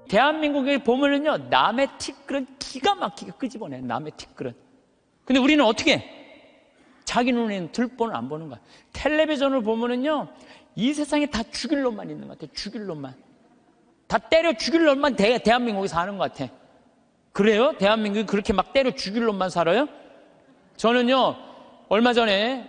대한민국에 보면은요, 남의 티끌은 기가 막히게 끄집어내. 남의 티끌은. 근데 우리는 어떻게 해? 자기 눈에는 들보는 안 보는 거야. 텔레비전을 보면은요, 이 세상에 다 죽일 놈만 있는 것 같아. 죽일 놈만. 다 때려 죽일 놈만 대한민국에 사는 것 같아. 그래요? 대한민국이 그렇게 막 때려 죽일 놈만 살아요? 저는요, 얼마 전에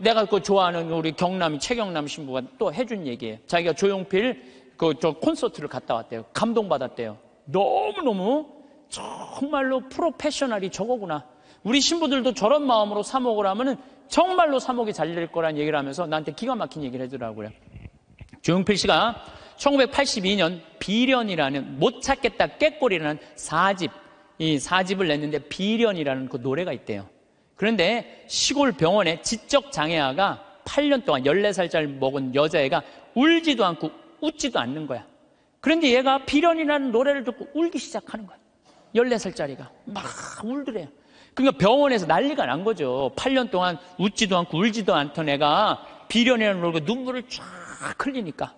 내가 좋아하는 우리 최경남 신부가 또 해준 얘기예요. 자기가 조용필 저 콘서트를 갔다 왔대요. 감동받았대요. 너무너무 정말로 프로페셔널이 저거구나. 우리 신부들도 저런 마음으로 사목을 하면은 정말로 사목이 잘 될 거란 얘기를 하면서 나한테 기가 막힌 얘기를 해주더라고요. 조용필 씨가 1982년 비련이라는 못 찾겠다 꾀꼬리라는 4집, 이 4집을 냈는데 비련이라는 그 노래가 있대요. 그런데 시골 병원에 지적 장애아가 8년 동안 14살짜리 먹은 여자애가 울지도 않고 웃지도 않는 거야. 그런데 얘가 비련이라는 노래를 듣고 울기 시작하는 거야. 14살짜리가 막 울더래요. 그러니까 병원에서 난리가 난 거죠. 8년 동안 웃지도 않고 울지도 않던 애가 비련이라는 노래로 눈물을 쫙 흘리니까.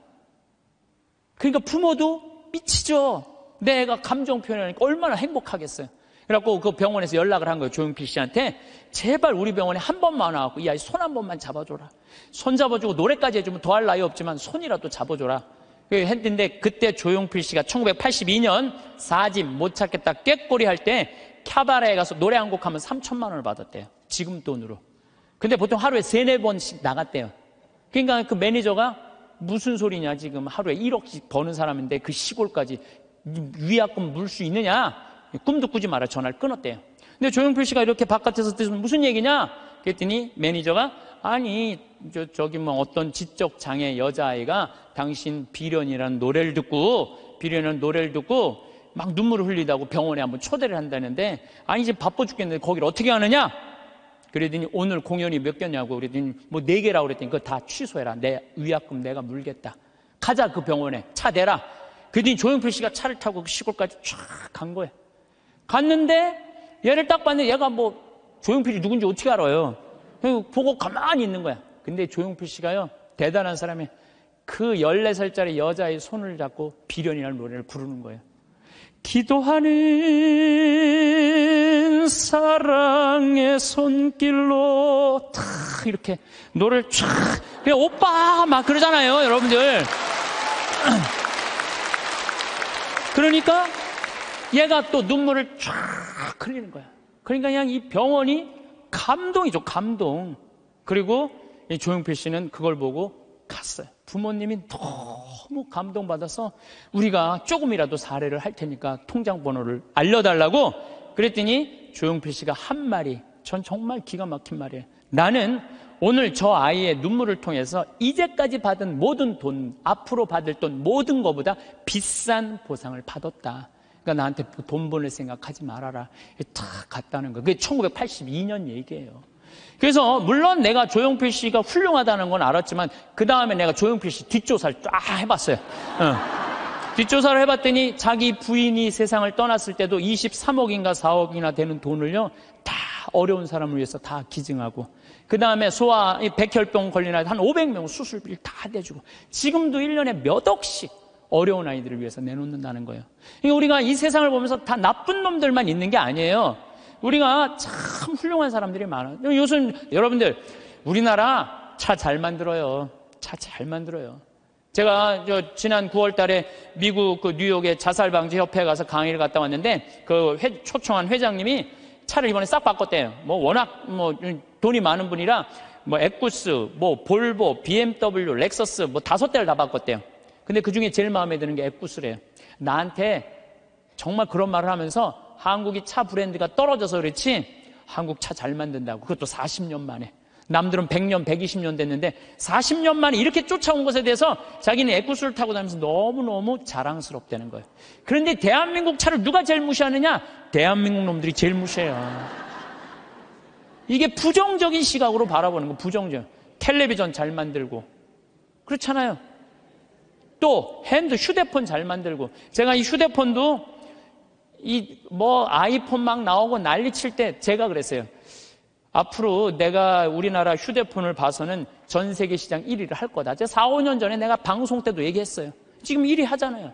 그러니까 부모도 미치죠. 내 애가 감정 표현하니까 얼마나 행복하겠어요. 그래갖고 그 병원에서 연락을 한 거예요. 조용필 씨한테. 제발 우리 병원에 한 번만 와갖고 이 아이 손 한 번만 잡아줘라. 손 잡아주고 노래까지 해주면 더할 나위 없지만 손이라도 잡아줘라. 했는데 그때 조용필 씨가 1982년 4집 못 찾겠다 꾀꼬리 할 때 캬바레에 가서 노래 한 곡 하면 3천만 원을 받았대요. 지금 돈으로. 근데 보통 하루에 3-4번씩 나갔대요. 그러니까 그 매니저가 무슨 소리냐, 지금 하루에 1억씩 버는 사람인데 그 시골까지 위약금 물 수 있느냐? 꿈도 꾸지 마라. 전화를 끊었대요. 근데 조용필 씨가 이렇게 바깥에서 듣는 무슨 얘기냐? 그랬더니 매니저가 아니 저기 뭐 어떤 지적 장애 여자아이가 당신 비련이라는 노래를 듣고 막 눈물을 흘리다고 병원에 한번 초대를 한다는데 아니 이제 바빠 죽겠는데 거기를 어떻게 하느냐? 그랬더니 오늘 공연이 몇 개냐고 그랬더니 뭐 4개라고 그랬더니 그거 다 취소해라. 내 위약금 내가 물겠다. 가자 그 병원에 차 대라. 그랬더니 조용필 씨가 차를 타고 그 시골까지 쫙 간 거예요. 갔는데 얘를 딱 봤는데 얘가 뭐 조용필이 누군지 어떻게 알아요? 보고 가만히 있는 거야. 근데 조용필 씨가요 대단한 사람이 그 14살짜리 여자의 손을 잡고 비련이라는 노래를 부르는 거예요. 기도하는 사랑의 손길로 탁 이렇게 노래를 쫙 그냥 오빠 막 그러잖아요 여러분들. 그러니까 얘가 또 눈물을 쫙 흘리는 거야. 그러니까 그냥 이 병원이 감동이죠, 감동. 그리고 이 조용필 씨는 그걸 보고 갔어요. 부모님이 너무 감동받아서 우리가 조금이라도 사례를 할 테니까 통장 번호를 알려달라고 그랬더니 조용필 씨가 한 말이 전 정말 기가 막힌 말이에요. 나는 오늘 저 아이의 눈물을 통해서 이제까지 받은 모든 돈, 앞으로 받을 돈 모든 것보다 비싼 보상을 받았다. 그러니까 나한테 돈 보낼 생각하지 말아라. 다 갔다는 거예요. 그게 1982년 얘기예요. 그래서 물론 내가 조용필 씨가 훌륭하다는 건 알았지만 그 다음에 내가 조용필 씨 뒷조사를 쫙 해봤어요. 뒷조사를 해봤더니 자기 부인이 세상을 떠났을 때도 23억인가 4억이나 되는 돈을요 다 어려운 사람을 위해서 다 기증하고 그 다음에 소아 백혈병 걸린 아이 한 500명 수술비를 다 대주고 지금도 1년에 몇 억씩 어려운 아이들을 위해서 내놓는다는 거예요. 그러니까 우리가 이 세상을 보면서 다 나쁜 놈들만 있는 게 아니에요. 우리가 참 훌륭한 사람들이 많아요. 요즘 여러분들 우리나라 차 잘 만들어요. 차 잘 만들어요. 제가 지난 9월 달에 미국 그 뉴욕의 자살방지협회에 가서 강의를 갔다 왔는데 그 초청한 회장님이 차를 이번에 싹 바꿨대요. 뭐 워낙 뭐 돈이 많은 분이라 뭐 에쿠스, 뭐 볼보, BMW, 렉서스 뭐 5대를 다 바꿨대요. 근데 그 중에 제일 마음에 드는 게 에쿠스래요. 나한테 정말 그런 말을 하면서 한국이 차 브랜드가 떨어져서 그렇지 한국 차 잘 만든다고. 그것도 40년 만에. 남들은 100년, 120년 됐는데 40년 만에 이렇게 쫓아온 것에 대해서 자기는 에쿠스를 타고 다니면서 너무너무 자랑스럽다는 거예요. 그런데 대한민국 차를 누가 제일 무시하느냐? 대한민국 놈들이 제일 무시해요. 이게 부정적인 시각으로 바라보는 거. 부정적. 텔레비전 잘 만들고 그렇잖아요. 또 휴대폰 잘 만들고 제가 이 휴대폰도 아이폰 막 나오고 난리 칠 때 제가 그랬어요. 앞으로 내가 우리나라 휴대폰을 봐서는 전 세계 시장 1위를 할 거다. 제가 4, 5년 전에 내가 방송 때도 얘기했어요. 지금 1위 하잖아요.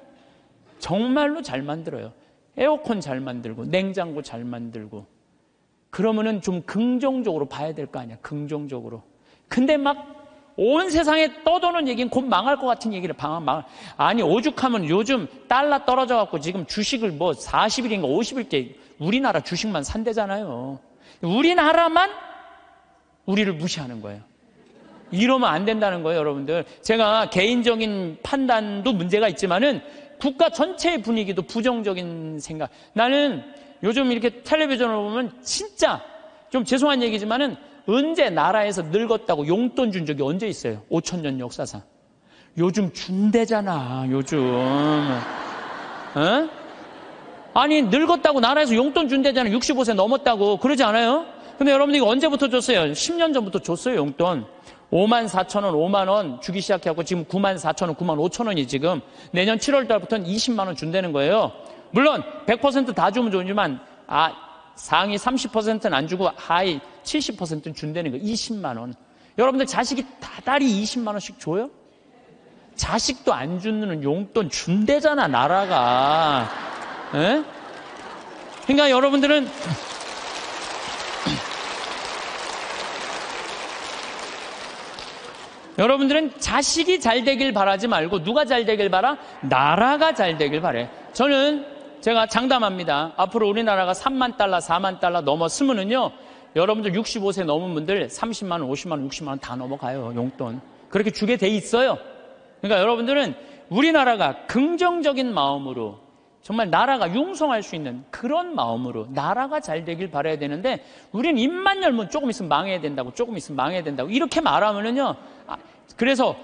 정말로 잘 만들어요. 에어컨 잘 만들고 냉장고 잘 만들고. 그러면은 좀 긍정적으로 봐야 될 거 아니야. 긍정적으로. 근데 막 온 세상에 떠도는 얘기는 곧 망할 것 같은 얘기를 망할. 아니 오죽하면 요즘 달러 떨어져 갖고 지금 주식을 뭐 40일인가 50일째 우리나라 주식만 산대잖아요. 우리나라만 우리를 무시하는 거예요. 이러면 안 된다는 거예요, 여러분들. 제가 개인적인 판단도 문제가 있지만은 국가 전체의 분위기도 부정적인 생각. 나는 요즘 이렇게 텔레비전을 보면 진짜 좀 죄송한 얘기지만은 언제 나라에서 늙었다고 용돈 준 적이 언제 있어요? 5,000년 역사상. 요즘 준대잖아, 요즘. 어? 아니, 늙었다고 나라에서 용돈 준대잖아. 65세 넘었다고. 그러지 않아요? 근데 여러분들 이거 언제부터 줬어요? 10년 전부터 줬어요, 용돈. 54,000원, 5만원 주기 시작해갖고 지금 94,000원, 95,000원이 지금 내년 7월 달부터는 20만원 준다는 거예요. 물론 100% 다 주면 좋지만 상위 30%는 안 주고 하위 70%는 준다는 거예요. 20만원. 여러분들 자식이 다달이 20만원씩 줘요? 자식도 안 주는 용돈 준대잖아, 나라가. 에? 그러니까 여러분들은 자식이 잘 되길 바라지 말고 누가 잘 되길 바라? 나라가 잘 되길 바래. 제가 장담합니다. 앞으로 우리나라가 3만 달러, 4만 달러 넘었으면은요, 여러분들 65세 넘은 분들 30만 원, 50만 원, 60만 원 다 넘어가요, 용돈. 그렇게 주게 돼 있어요. 그러니까 여러분들은 우리나라가 긍정적인 마음으로 정말 나라가 융성할 수 있는 그런 마음으로 나라가 잘 되길 바라야 되는데 우리는 입만 열면 조금 있으면 망해야 된다고, 조금 있으면 망해야 된다고 이렇게 말하면은요, 그래서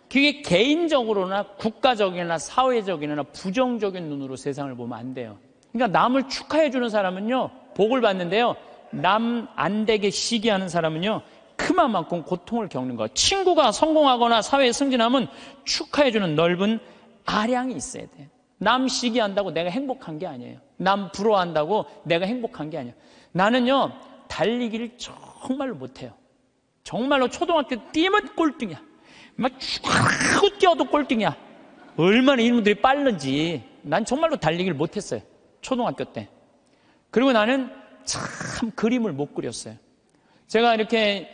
그게 개인적으로나 국가적이나 사회적이나 부정적인 눈으로 세상을 보면 안 돼요. 그러니까 남을 축하해 주는 사람은요, 복을 받는데요, 남 안 되게 시기하는 사람은요, 그만큼 고통을 겪는 거예요. 친구가 성공하거나 사회에 승진하면 축하해 주는 넓은 아량이 있어야 돼요. 남 시기한다고 내가 행복한 게 아니에요. 남 부러워한다고 내가 행복한 게 아니에요. 나는요, 달리기를 정말로 못해요. 정말로 초등학교 때 뛰면 꼴등이야. 막 쭉 뛰어도 꼴등이야. 얼마나 이놈들이 빠른지. 난 정말로 달리기를 못했어요, 초등학교 때. 그리고 나는 참 그림을 못 그렸어요. 제가 이렇게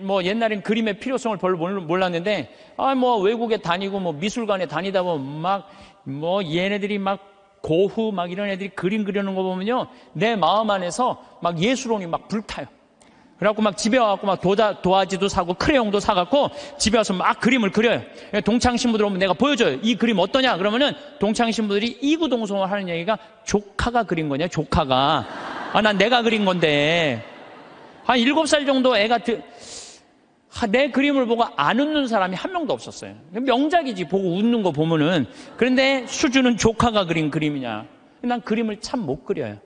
뭐 옛날엔 그림의 필요성을 별로 몰랐는데 뭐 외국에 다니고 뭐 미술관에 다니다 보면 뭐 얘네들이 막 고흐 막 이런 애들이 그림 그리는 거 보면요, 내 마음 안에서 막 예술혼이 막 불타요. 그래갖고 막 집에 와갖고 막 도화지도 사고 크레용도 사갖고 집에 와서 막 그림을 그려요. 동창 신부들 오면 내가 보여줘요. 이 그림 어떠냐? 그러면은 동창 신부들이 이구동성을 하는 얘기가 조카가 그린 거냐, 조카가. 난 내가 그린 건데. 한 7살 정도 애가 내 그림을 보고 안 웃는 사람이 한 명도 없었어요. 명작이지, 보고 웃는 거 보면은. 그런데 수준은 조카가 그린 그림이냐. 난 그림을 참 못 그려요.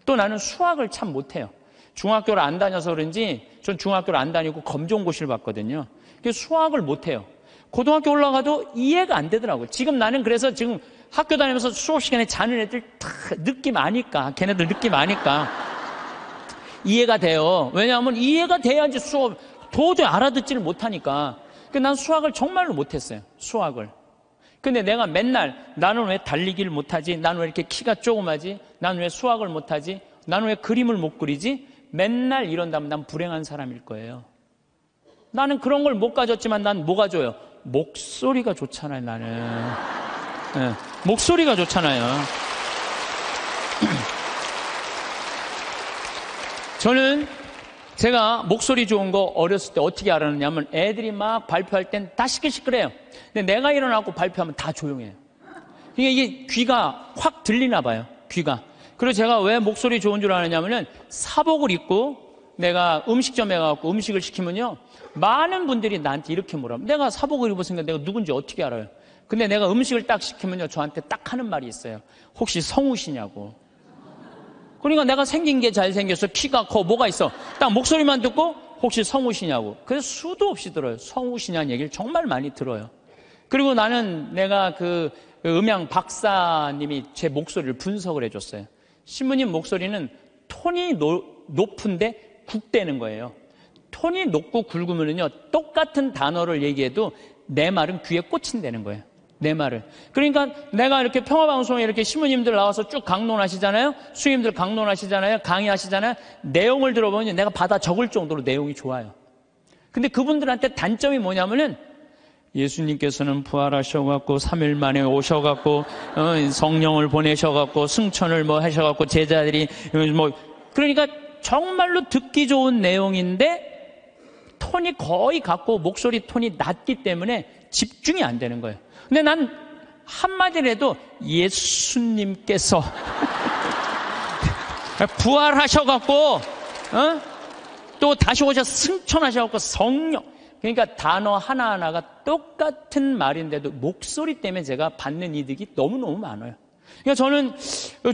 또 나는 수학을 참 못해요. 중학교를 안 다녀서 그런지 전 중학교를 안 다니고 검정고시를 봤거든요. 그래서 수학을 못해요. 고등학교 올라가도 이해가 안 되더라고요. 지금 나는 그래서 지금 학교 다니면서 수업 시간에 자는 애들 다 느낌 아니까, 걔네들 느낌 아니까 이해가 돼요. 왜냐하면 이해가 돼야지 수업 도저히 알아듣지를 못하니까. 난 수학을 정말로 못했어요, 수학을. 근데 내가 맨날 나는 왜 달리기를 못하지? 나는 왜 이렇게 키가 조그마지? 나는 왜 수학을 못하지? 나는 왜 그림을 못 그리지? 맨날 이런다면 난 불행한 사람일 거예요. 나는 그런 걸 못 가졌지만 난 뭐 가져요? 목소리가 좋잖아요, 나는. 네, 목소리가 좋잖아요. 저는 제가 목소리 좋은 거 어렸을 때 어떻게 알았느냐면 애들이 막 발표할 땐 다 시끌시끌해요. 근데 내가 일어나고 발표하면 다 조용해요. 이게 귀가 확 들리나 봐요, 귀가. 그리고 제가 왜 목소리 좋은 줄 아느냐면은 사복을 입고 내가 음식점에 가서 음식을 시키면요, 많은 분들이 나한테 이렇게 물어요. 내가 사복을 입었으니까 내가 누군지 어떻게 알아요? 근데 내가 음식을 딱 시키면요, 저한테 딱 하는 말이 있어요. 혹시 성우시냐고. 그러니까 내가 생긴 게 잘생겼어, 키가 커, 뭐가 있어. 딱 목소리만 듣고 혹시 성우시냐고. 그래서 수도 없이 들어요. 성우시냐는 얘기를 정말 많이 들어요. 그리고 나는 내가 그 음향 박사님이 제 목소리를 분석을 해줬어요. 신부님 목소리는 톤이 높은데 굵대는 거예요. 톤이 높고 굵으면요, 똑같은 단어를 얘기해도 내 말은 귀에 꽂힌다는 거예요. 내 말을. 그러니까 내가 이렇게 평화방송에 이렇게 신부님들 나와서 쭉 강론하시잖아요. 수님들 강론하시잖아요. 강의하시잖아요. 내용을 들어보면 내가 받아 적을 정도로 내용이 좋아요. 근데 그분들한테 단점이 뭐냐면은 예수님께서는 부활하셔갖고 3일 만에 오셔갖고 성령을 보내셔갖고 승천을 뭐 하셔갖고 제자들이 뭐 그러니까 정말로 듣기 좋은 내용인데 톤이 거의 같고 목소리 톤이 낮기 때문에 집중이 안 되는 거예요. 근데 난 한마디라도 예수님께서 부활하셔갖고 또 다시 오셔 승천하셔갖고 성령, 그러니까 단어 하나하나가 똑같은 말인데도 목소리 때문에 제가 받는 이득이 너무너무 많아요. 그러니까 저는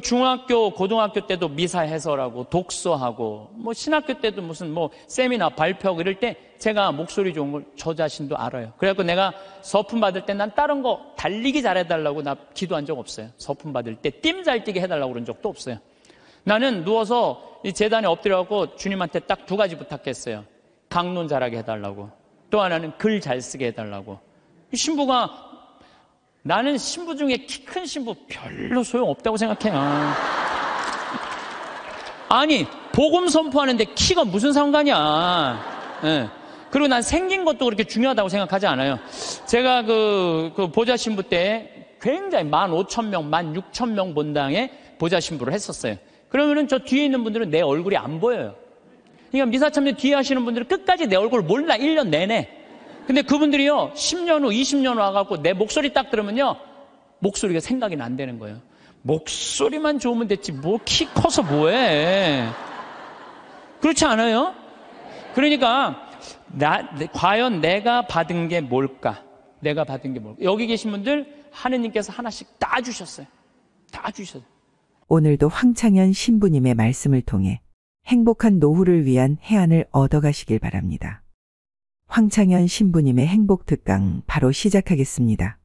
중학교, 고등학교 때도 미사 해설하고 독서하고 뭐 신학교 때도 무슨 뭐 세미나 발표하고 이럴 때 제가 목소리 좋은 걸 저 자신도 알아요. 그래갖고 내가 서품 받을 때 난 다른 거 달리기 잘해달라고 나 기도한 적 없어요. 서품 받을 때 뜀 잘 뛰게 해달라고 그런 적도 없어요. 나는 누워서 이 재단에 엎드려갖고 주님한테 딱 두 가지 부탁했어요. 강론 잘하게 해달라고. 또 하나는 글 잘 쓰게 해달라고. 신부가 나는 신부 중에 키 큰 신부 별로 소용없다고 생각해요. 아니 복음 선포하는데 키가 무슨 상관이야. 네. 그리고 난 생긴 것도 그렇게 중요하다고 생각하지 않아요. 제가 그 보좌 신부 때 굉장히 15,000명, 16,000명 본당에 보좌 신부를 했었어요. 그러면은 저 뒤에 있는 분들은 내 얼굴이 안 보여요. 그러니까 미사참여 뒤에 하시는 분들은 끝까지 내 얼굴 몰라, 1년 내내. 근데 그분들이요, 10년 후, 20년 후 와갖고 내 목소리 딱 들으면요, 목소리가 생각이 안 되는 거예요. 목소리만 좋으면 됐지, 뭐 키 커서 뭐해. 그렇지 않아요? 그러니까, 과연 내가 받은 게 뭘까? 내가 받은 게 뭘까? 여기 계신 분들, 하느님께서 하나씩 다 주셨어요. 다 주셨어요. 오늘도 황창현 신부님의 말씀을 통해 행복한 노후를 위한 해안을 얻어가시길 바랍니다. 황창현 신부님의 행복 특강 바로 시작하겠습니다.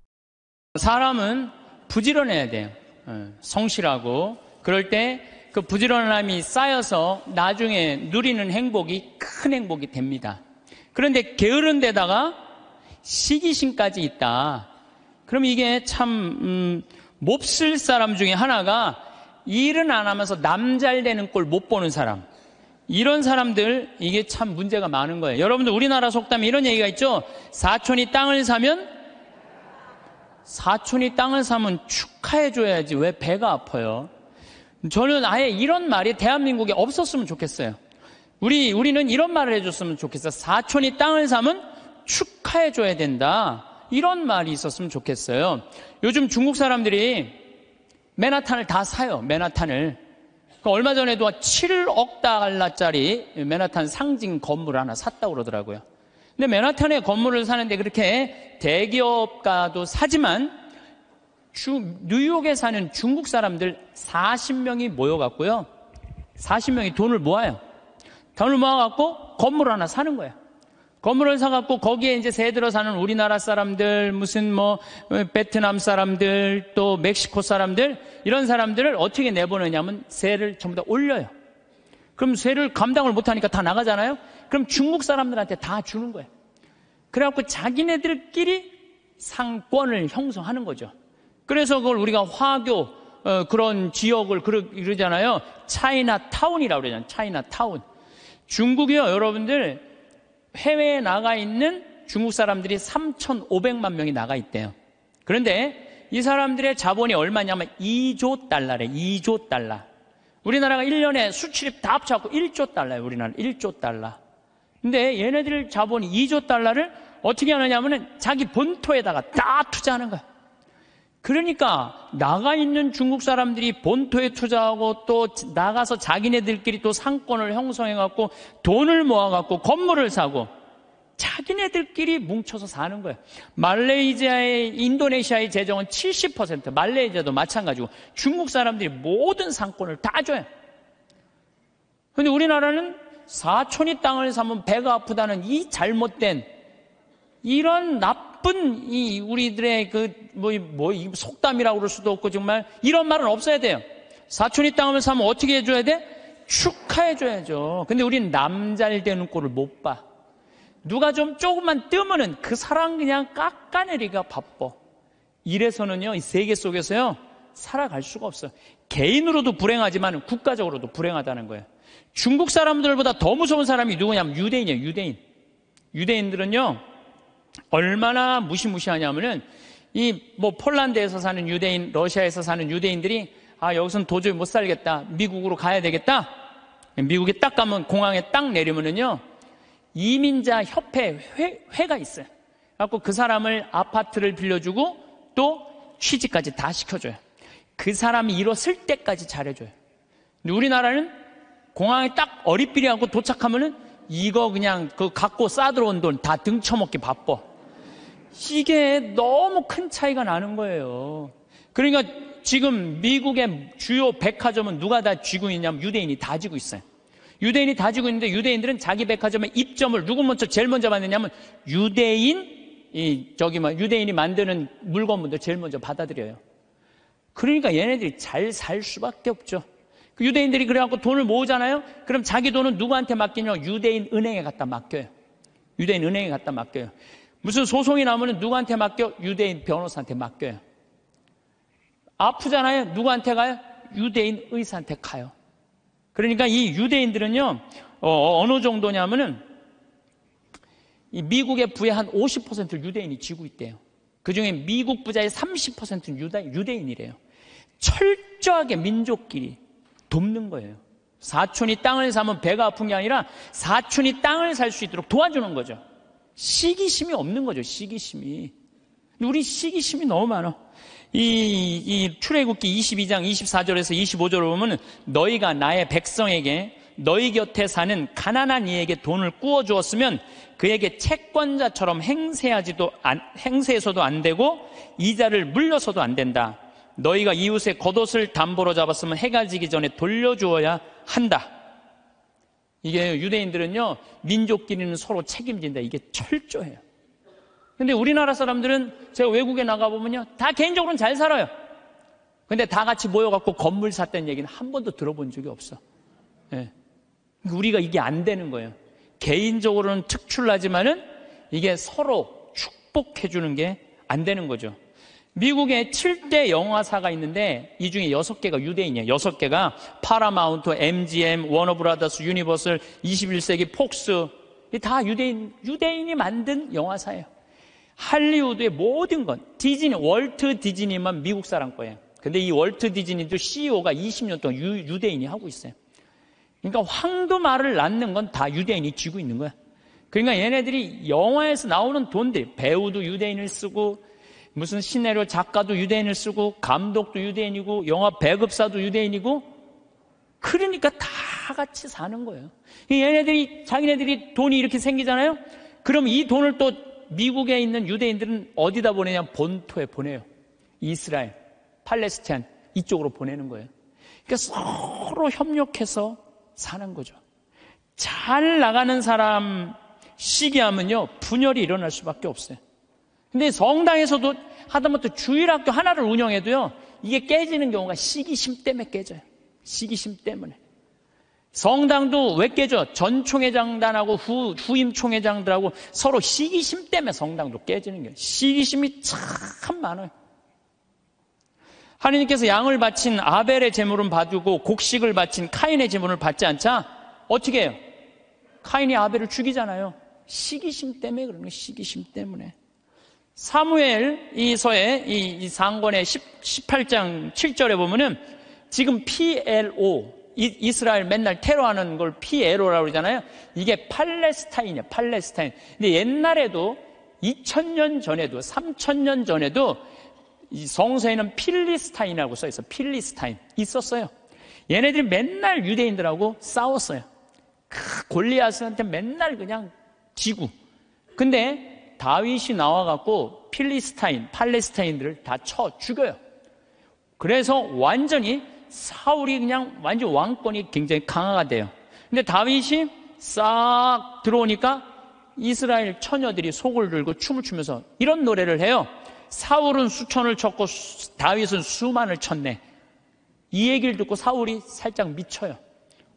사람은 부지런해야 돼요. 성실하고. 그럴 때 그 부지런함이 쌓여서 나중에 누리는 행복이 큰 행복이 됩니다. 그런데 게으른 데다가 시기심까지 있다. 그럼 이게 참 몹쓸 사람 중에 하나가 일은 안 하면서 남 잘 되는 꼴 못 보는 사람. 이런 사람들, 이게 참 문제가 많은 거예요. 여러분들 우리나라 속담에 이런 얘기가 있죠. 사촌이 땅을 사면 축하해줘야지 왜 배가 아파요. 저는 아예 이런 말이 대한민국에 없었으면 좋겠어요. 우리는 이런 말을 해줬으면 좋겠어요. 사촌이 땅을 사면 축하해줘야 된다. 이런 말이 있었으면 좋겠어요. 요즘 중국 사람들이 맨하탄을 다 사요. 맨하탄을. 얼마 전에도 7억 달러짜리 맨하탄 상징 건물 하나 샀다고 그러더라고요. 근데 맨하탄에 건물을 사는데 그렇게 대기업가도 사지만 뉴욕에 사는 중국 사람들 40명이 모여갖고요. 40명이 돈을 모아요. 돈을 모아갖고 건물 하나 사는 거예요. 건물을 사갖고 거기에 이제 새 들어 사는 우리나라 사람들, 무슨 뭐 베트남 사람들, 또 멕시코 사람들, 이런 사람들을 어떻게 내보내냐면 세를 전부 다 올려요. 그럼 세를 감당을 못하니까 다 나가잖아요. 그럼 중국 사람들한테 다 주는 거예요. 그래갖고 자기네들끼리 상권을 형성하는 거죠. 그래서 그걸 우리가 화교 그런 지역을 그러잖아요. 차이나타운이라고 그러잖아요. 차이나타운. 중국이요, 여러분들 해외에 나가 있는 중국 사람들이 3,500만 명이 나가 있대요. 그런데 이 사람들의 자본이 얼마냐면 2조 달러래. 2조 달러. 우리나라가 1년에 수출입 다 합쳐갖고 1조 달러예요. 우리나라 1조 달러. 근데 얘네들 자본이 2조 달러를 어떻게 하느냐면은 자기 본토에다가 다 투자하는 거야. 그러니까 나가 있는 중국 사람들이 본토에 투자하고 또 나가서 자기네들끼리 또 상권을 형성해갖고 돈을 모아갖고 건물을 사고 자기네들끼리 뭉쳐서 사는 거예요. 말레이시아의, 인도네시아의 재정은 70%, 말레이시아도 마찬가지고 중국 사람들이 모든 상권을 다 줘요. 그런데 우리나라는 사촌이 땅을 사면 배가 아프다는 이 잘못된 이런 나쁜 이 우리들의 이 속담이라고 그럴 수도 없고 정말 이런 말은 없어야 돼요. 사촌이 땅을 사면 어떻게 해줘야 돼? 축하해줘야죠. 근데 우리는 남 잘 되는 꼴을 못 봐. 누가 좀 조금만 뜨면은 그 사람 그냥 깎아내리기가 바빠. 이래서는요, 이 세계 속에서요, 살아갈 수가 없어요. 개인으로도 불행하지만 국가적으로도 불행하다는 거예요. 중국 사람들보다 더 무서운 사람이 누구냐면 유대인이에요, 유대인. 유대인들은요, 얼마나 무시무시하냐면은, 폴란드에서 사는 유대인, 러시아에서 사는 유대인들이, 여기서는 도저히 못 살겠다. 미국으로 가야 되겠다. 미국에 딱 가면, 공항에 딱 내리면은요, 이민자 협회 회가 있어요. 그래갖고 그 사람을 아파트를 빌려주고 또 취직까지 다 시켜줘요. 그 사람이 일었을 때까지 잘해줘요. 근데 우리나라는 공항에 딱 어리삐리하고 도착하면은 이거 그냥 갖고 싸들어온 돈 다 등쳐먹기 바빠. 이게 너무 큰 차이가 나는 거예요. 그러니까 지금 미국의 주요 백화점은 누가 다 쥐고 있냐면 유대인이 다 쥐고 있어요. 유대인이 다 쥐고 있는데 유대인들은 자기 백화점의 입점을 누구 제일 먼저 받느냐면 유대인이 만드는 물건분들 제일 먼저 받아들여요. 그러니까 얘네들이 잘 살 수밖에 없죠. 그 유대인들이 그래갖고 돈을 모으잖아요. 그럼 자기 돈은 누구한테 맡기냐? 유대인 은행에 갖다 맡겨요. 유대인 은행에 갖다 맡겨요. 무슨 소송이 나오면 누구한테 맡겨? 유대인 변호사한테 맡겨요. 아프잖아요. 누구한테 가요? 유대인 의사한테 가요. 그러니까 이 유대인들은요, 어느 정도냐면은 이 미국의 부의 한 50%를 유대인이 쥐고 있대요. 그 중에 미국 부자의 30%는 유대인이래요. 철저하게 민족끼리 돕는 거예요. 사촌이 땅을 사면 배가 아픈 게 아니라 사촌이 땅을 살 수 있도록 도와주는 거죠. 시기심이 없는 거죠, 시기심이. 우리 시기심이 너무 많아. 이 출애굽기 22장 24절에서 25절을 보면 너희가 나의 백성에게 너희 곁에 사는 가난한 이에게 돈을 꾸어 주었으면 그에게 채권자처럼 행세해서도 안 되고 이자를 물려서도 안 된다. 너희가 이웃의 겉옷을 담보로 잡았으면 해가 지기 전에 돌려주어야 한다. 이게 유대인들은요, 민족끼리는 서로 책임진다. 이게 철저해요. 근데 우리나라 사람들은 제가 외국에 나가보면요, 다 개인적으로는 잘 살아요. 근데 다 같이 모여갖고 건물 샀다는 얘기는 한 번도 들어본 적이 없어. 예. 우리가 이게 안 되는 거예요. 개인적으로는 특출나지만은 이게 서로 축복해주는 게 안 되는 거죠. 미국에 7대 영화사가 있는데 이 중에 6개가 유대인이에요. 6개가 파라마운트, MGM, 워너브라더스, 유니버설, 21세기 폭스, 다 유대인이 만든 영화사예요. 할리우드의 모든 건 디즈니, 월트 디즈니만 미국 사람 거예요. 근데 이 월트 디즈니도 CEO가 20년 동안 유대인이 하고 있어요. 그러니까 황도말을 낳는 건 다 유대인이 쥐고 있는 거야. 그러니까 얘네들이 영화에서 나오는 돈들, 배우도 유대인을 쓰고 무슨 시나리오 작가도 유대인을 쓰고 감독도 유대인이고 영화 배급사도 유대인이고, 그러니까 다 같이 사는 거예요. 얘네들이 자기네들이 돈이 이렇게 생기잖아요. 그럼 이 돈을 또 미국에 있는 유대인들은 어디다 보내냐? 본토에 보내요. 이스라엘, 팔레스타인 이쪽으로 보내는 거예요. 그러니까 서로 협력해서 사는 거죠. 잘 나가는 사람 시기하면요, 분열이 일어날 수밖에 없어요. 근데 성당에서도 하다못해 주일학교 하나를 운영해도요, 이게 깨지는 경우가 시기심 때문에 깨져요. 시기심 때문에. 성당도 왜 깨져? 전 총회장단하고 후임 총회장들하고 서로 시기심 때문에 성당도 깨지는 거예요. 시기심이 참 많아요. 하느님께서 양을 바친 아벨의 제물은 봐두고 곡식을 바친 카인의 제물을 받지 않자 어떻게 해요? 카인이 아벨을 죽이잖아요. 시기심 때문에 그러는 거예요. 시기심 때문에. 사무엘 이서의 이 상권의 18장 7절에 보면은 지금 PLO, 이스라엘 맨날 테러하는 걸 PLO라고 그러잖아요. 이게 팔레스타인이에요. 팔레스타인. 근데 옛날에도 2000년 전에도 3000년 전에도 이 성서에는 필리스타인이라고 써있어요. 필리스타인 있었어요. 얘네들이 맨날 유대인들하고 싸웠어요. 골리앗한테 맨날 그냥 지고. 근데 다윗이 나와갖고 필리스타인, 팔레스타인들을 다 쳐 죽여요. 그래서 완전히 사울이 그냥 완전 왕권이 굉장히 강화가 돼요. 근데 다윗이 싹 들어오니까 이스라엘 처녀들이 속을 들고 춤을 추면서 이런 노래를 해요. 사울은 수천을 쳤고 다윗은 수만을 쳤네. 이 얘기를 듣고 사울이 살짝 미쳐요.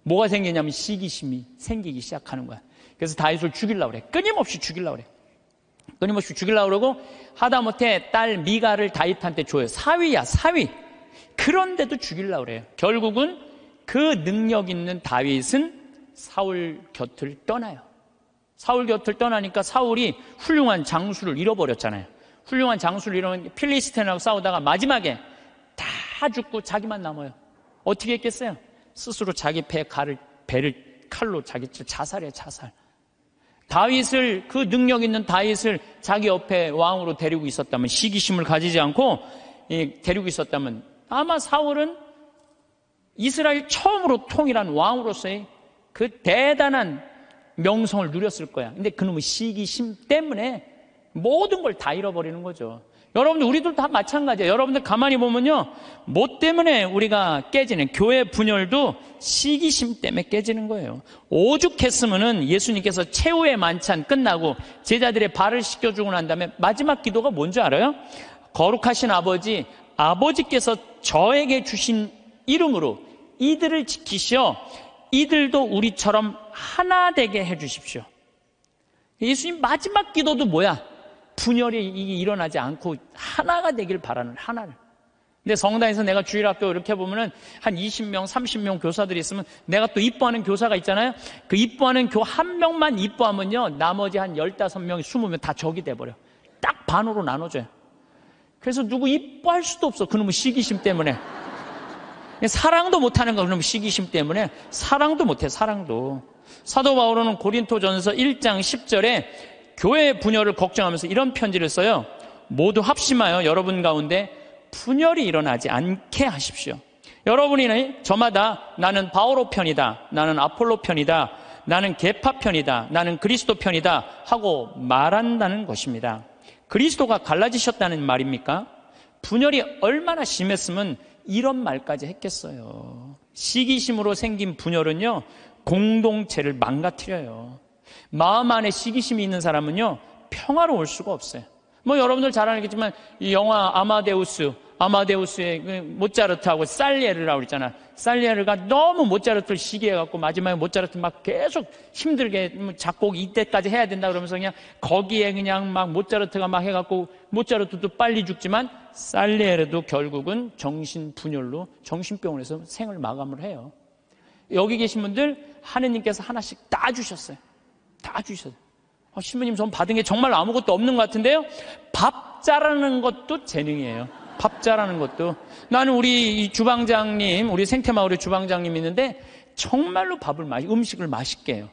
뭐가 생기냐면 시기심이 생기기 시작하는 거야. 그래서 다윗을 죽이려고 그래. 끊임없이 죽이려고 그래. 끊임없이 죽이려고 그러고 하다못해 딸 미가를 다윗한테 줘요. 사위야, 사위. 그런데도 죽이려고 그래요. 결국은 그 능력 있는 다윗은 사울 곁을 떠나요. 사울 곁을 떠나니까 사울이 훌륭한 장수를 잃어버렸잖아요. 훌륭한 장수를 잃어버린 필리스틴하고 싸우다가 마지막에 다 죽고 자기만 남아요. 어떻게 했겠어요? 스스로 자기 배를 칼로 자기 자살이에요, 자살. 다윗을, 그 능력 있는 다윗을 자기 옆에 왕으로 데리고 있었다면, 시기심을 가지지 않고 데리고 있었다면 아마 사울은 이스라엘 처음으로 통일한 왕으로서의 그 대단한 명성을 누렸을 거야. 근데 그놈의 시기심 때문에 모든 걸 다 잃어버리는 거죠. 여러분들, 우리들 다 마찬가지예요. 여러분들 가만히 보면요, 뭐 때문에 우리가 깨지는, 교회 분열도 시기심 때문에 깨지는 거예요. 오죽했으면은 예수님께서 최후의 만찬 끝나고 제자들의 발을 씻겨주고 난 다음에 마지막 기도가 뭔지 알아요? 거룩하신 아버지, 아버지께서 저에게 주신 이름으로 이들을 지키시어 이들도 우리처럼 하나 되게 해주십시오. 예수님 마지막 기도도 뭐야? 분열이 일어나지 않고 하나가 되길 바라는, 하나를. 근데 성당에서 내가 주일학교 이렇게 보면은 한 20명, 30명 교사들이 있으면 내가 또 이뻐하는 교사가 있잖아요. 그 이뻐하는 교 한 명만 이뻐하면요, 나머지 한 15명, 20명 다 적이 돼버려. 딱 반으로 나눠져요. 그래서 누구 이뻐할 수도 없어. 그놈의 시기심 때문에. 사랑도 못하는 거야. 그놈의 시기심 때문에. 사랑도 못해, 사랑도. 사도 바울은 고린토전서 1장 10절에 교회 분열을 걱정하면서 이런 편지를 써요. 모두 합심하여 여러분 가운데 분열이 일어나지 않게 하십시오. 여러분이 저마다 나는 바오로 편이다, 나는 아폴로 편이다, 나는 계파 편이다, 나는 그리스도 편이다 하고 말한다는 것입니다. 그리스도가 갈라지셨다는 말입니까? 분열이 얼마나 심했으면 이런 말까지 했겠어요. 시기심으로 생긴 분열은요, 공동체를 망가뜨려요. 마음 안에 시기심이 있는 사람은요, 평화로울 수가 없어요. 뭐 여러분들 잘 알겠지만 이 영화 아마데우스의 그 모차르트하고 살리에르라고 그랬잖아. 살리에르가 너무 모차르트를 시기해갖고 마지막에 모차르트 막 계속 힘들게 작곡 이때까지 해야 된다 그러면서 그냥 거기에 그냥 막 모차르트가 막 해갖고 모차르트도 빨리 죽지만 살리에르도 결국은 정신분열로 정신병원에서 생을 마감을 해요. 여기 계신 분들 하느님께서 하나씩 다 주셨어요. 다 주셨어요. 신부님 전 받은 게 정말 아무것도 없는 것 같은데요. 밥 잘하는 것도 재능이에요. 밥 잘하는 것도. 나는 우리 이 주방장님, 우리 생태마을의 주방장님 있는데 정말로 음식을 맛있게 해요.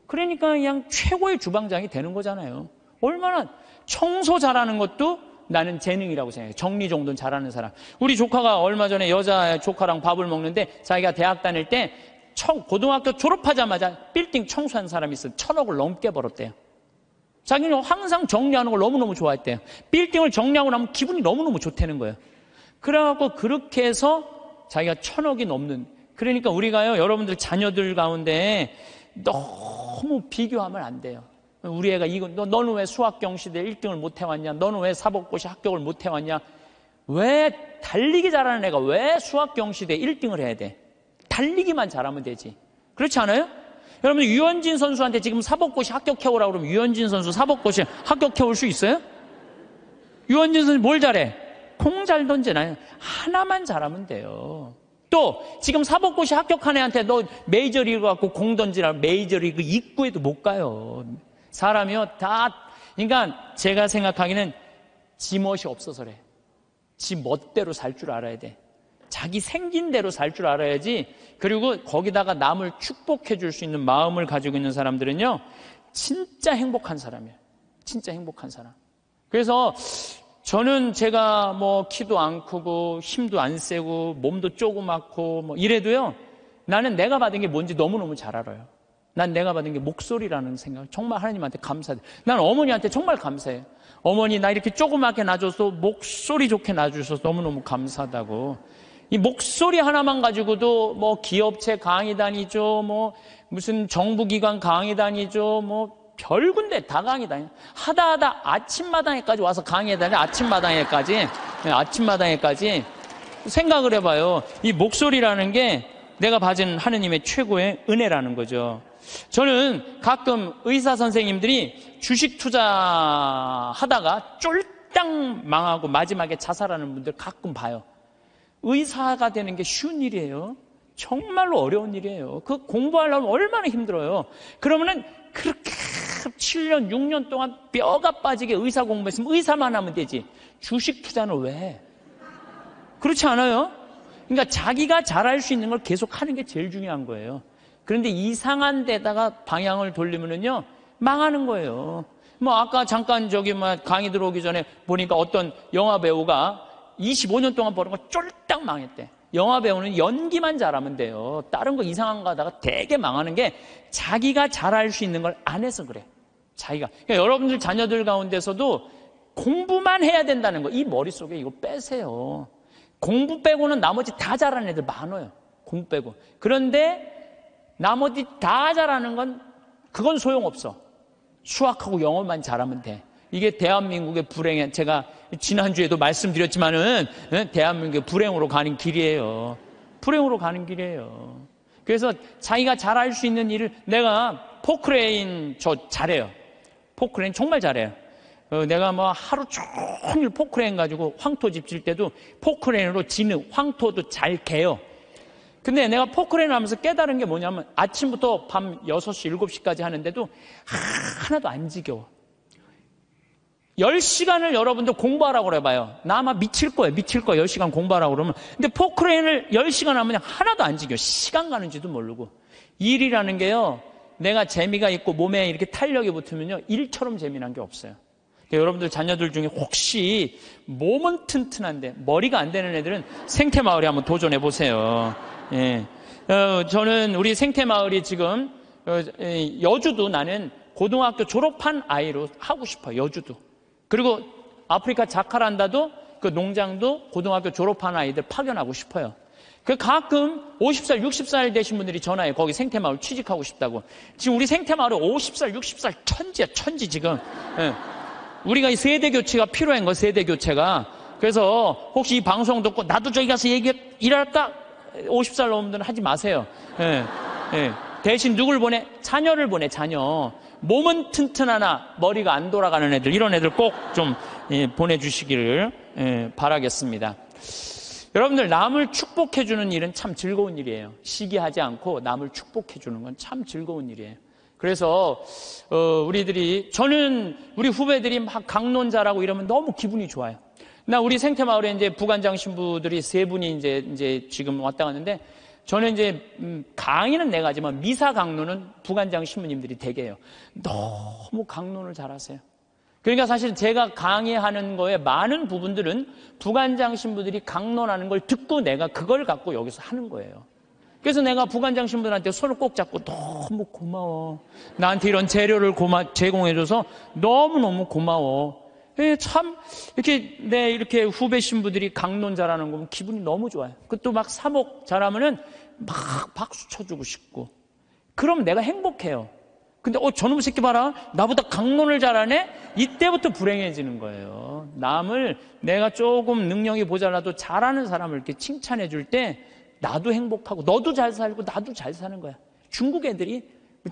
그러니까 그냥 최고의 주방장이 되는 거잖아요. 얼마나. 청소 잘하는 것도 나는 재능이라고 생각해요. 정리정돈 잘하는 사람. 우리 조카가 얼마 전에 여자 조카랑 밥을 먹는데 자기가 대학 다닐 때 고등학교 졸업하자마자 빌딩 청소한 사람이 있어요. 1,000억을 넘게 벌었대요. 자기는 항상 정리하는 걸 너무너무 좋아했대요. 빌딩을 정리하고 나면 기분이 너무너무 좋다는 거예요. 그래갖고 그렇게 해서 자기가 1,000억이 넘는. 그러니까 우리가요, 여러분들 자녀들 가운데 너무 비교하면 안 돼요. 우리 애가 너는 왜 수학경시대 1등을 못 해왔냐? 너는 왜 사법고시 합격을 못 해왔냐? 왜 달리기 잘하는 애가 왜 수학경시대 1등을 해야 돼? 달리기만 잘하면 되지. 그렇지 않아요? 여러분, 유현진 선수한테 지금 사법고시 합격해오라고 그러면 유현진 선수 사법고시 합격해올 수 있어요? 유현진 선수 뭘 잘해? 공 잘 던지나요? 하나만 잘하면 돼요. 또 지금 사법고시 합격한 애한테 너 메이저리그 갖고 공 던지라, 메이저리그 입구에도 못 가요. 사람이요 다. 그러니까 제가 생각하기는 지멋이 없어서 그래. 지 멋대로 살 줄 알아야 돼. 자기 생긴 대로 살 줄 알아야지. 그리고 거기다가 남을 축복해 줄 수 있는 마음을 가지고 있는 사람들은요, 진짜 행복한 사람이에요. 진짜 행복한 사람. 그래서 저는 제가 뭐 키도 안 크고 힘도 안 세고 몸도 조그맣고 뭐 이래도요, 나는 내가 받은 게 뭔지 너무너무 잘 알아요. 난 내가 받은 게 목소리라는 생각, 정말 하나님한테 감사해요. 난 어머니한테 정말 감사해요. 어머니 나 이렇게 조그맣게 낳아줘서 목소리 좋게 낳아주셔서 너무너무 감사하다고. 이 목소리 하나만 가지고도 뭐 기업체 강의 다니죠, 뭐 무슨 정부기관 강의 다니죠, 뭐 별군데 다 강의 다니. 하다 아침마당에까지 와서 강의 다니. 아침마당에까지 생각을 해봐요. 이 목소리라는 게 내가 받은 하느님의 최고의 은혜라는 거죠. 저는 가끔 의사 선생님들이 주식 투자하다가 쫄딱 망하고 마지막에 자살하는 분들 가끔 봐요. 의사가 되는 게 쉬운 일이에요. 정말로 어려운 일이에요. 그 공부하려면 얼마나 힘들어요. 그러면은 그렇게 7년, 6년 동안 뼈가 빠지게 의사 공부했으면 의사만 하면 되지. 주식 투자는 왜 해? 그렇지 않아요? 그러니까 자기가 잘할 수 있는 걸 계속 하는 게 제일 중요한 거예요. 그런데 이상한 데다가 방향을 돌리면은요, 망하는 거예요. 아까 잠깐 강의 들어오기 전에 보니까 어떤 영화 배우가 25년 동안 버는 거 쫄딱 망했대. 영화 배우는 연기만 잘하면 돼요. 다른 거 이상한 거 하다가 되게 망하는 게 자기가 잘할 수 있는 걸 안 해서 그래. 자기가. 그러니까 여러분들 자녀들 가운데서도 공부만 해야 된다는 거, 이 머릿속에 이거 빼세요. 공부 빼고는 나머지 다 잘하는 애들 많아요. 공부 빼고. 그런데 나머지 다 잘하는 건 그건 소용없어. 수학하고 영어만 잘하면 돼. 이게 대한민국의 불행에, 제가 지난주에도 말씀드렸지만은 대한민국의 불행으로 가는 길이에요. 불행으로 가는 길이에요. 그래서 자기가 잘할 수 있는 일을, 내가 포크레인 저 잘해요. 포크레인 정말 잘해요. 내가 하루 종일 포크레인 가지고 황토 집 질 때도 포크레인으로 지는 황토도 잘 개요. 근데 내가 포크레인 하면서 깨달은 게 뭐냐면 아침부터 밤 6시, 7시까지 하는데도 하나도 안 지겨워. 10시간을 여러분들 공부하라고 그래봐요. 나 아마 미칠 거예요. 10시간 공부하라고 그러면. 근데 포크레인을 10시간 하면 하나도 안 지겨워. 시간 가는지도 모르고. 일이라는 게요, 내가 재미가 있고 몸에 이렇게 탄력이 붙으면요, 일처럼 재미난 게 없어요. 그러니까 여러분들 자녀들 중에 혹시 몸은 튼튼한데 머리가 안 되는 애들은 생태마을에 한번 도전해 보세요. 예. 저는 우리 생태마을이 지금 여주도, 나는 고등학교 졸업한 아이로 하고 싶어요. 여주도. 그리고 아프리카 자카란다도 그 농장도 고등학교 졸업한 아이들 파견하고 싶어요. 그 가끔 50살, 60살 되신 분들이 전화해. 거기 생태마을 취직하고 싶다고. 지금 우리 생태마을에 50살, 60살 천지야, 천지 지금. 예. 우리가 이 세대 교체가 필요한 거, 세대 교체가. 그래서 혹시 이 방송 듣고 나도 저기 가서 일할까? 50살 넘은 분들은 하지 마세요. 예. 예. 대신 누굴 보내? 자녀를 보내, 자녀. 몸은 튼튼하나 머리가 안 돌아가는 애들, 이런 애들 꼭 좀 보내주시기를 바라겠습니다. 여러분들, 남을 축복해주는 일은 참 즐거운 일이에요. 시기하지 않고 남을 축복해주는 건 참 즐거운 일이에요. 그래서 저는 우리 후배들이 막 강론자라고 이러면 너무 기분이 좋아요. 우리 생태마을에 이제 부관장 신부들이 3분이 이제 지금 왔다 갔는데, 저는 이제 강의는 내가 하지만 미사 강론은 부관장 신부님들이 되게 해요. 너무 강론을 잘하세요. 그러니까 사실 제가 강의하는 거에 많은 부분들은 부관장 신부들이 강론하는 걸 듣고 내가 그걸 갖고 여기서 하는 거예요. 그래서 내가 부관장 신부들한테 손을 꼭 잡고 너무 고마워. 나한테 이런 재료를 제공해줘서 너무너무 고마워. 참 이렇게 후배 신부들이 강론 잘하는 거 보면 기분이 너무 좋아요. 그것도 막 사목 잘하면은 막 박수 쳐주고 싶고. 그럼 내가 행복해요. 근데 저놈 새끼 봐라, 나보다 강론을 잘하네? 이때부터 불행해지는 거예요. 남을, 내가 조금 능력이 모자라도 잘하는 사람을 이렇게 칭찬해 줄 때 나도 행복하고 너도 잘 살고 나도 잘 사는 거야. 중국 애들이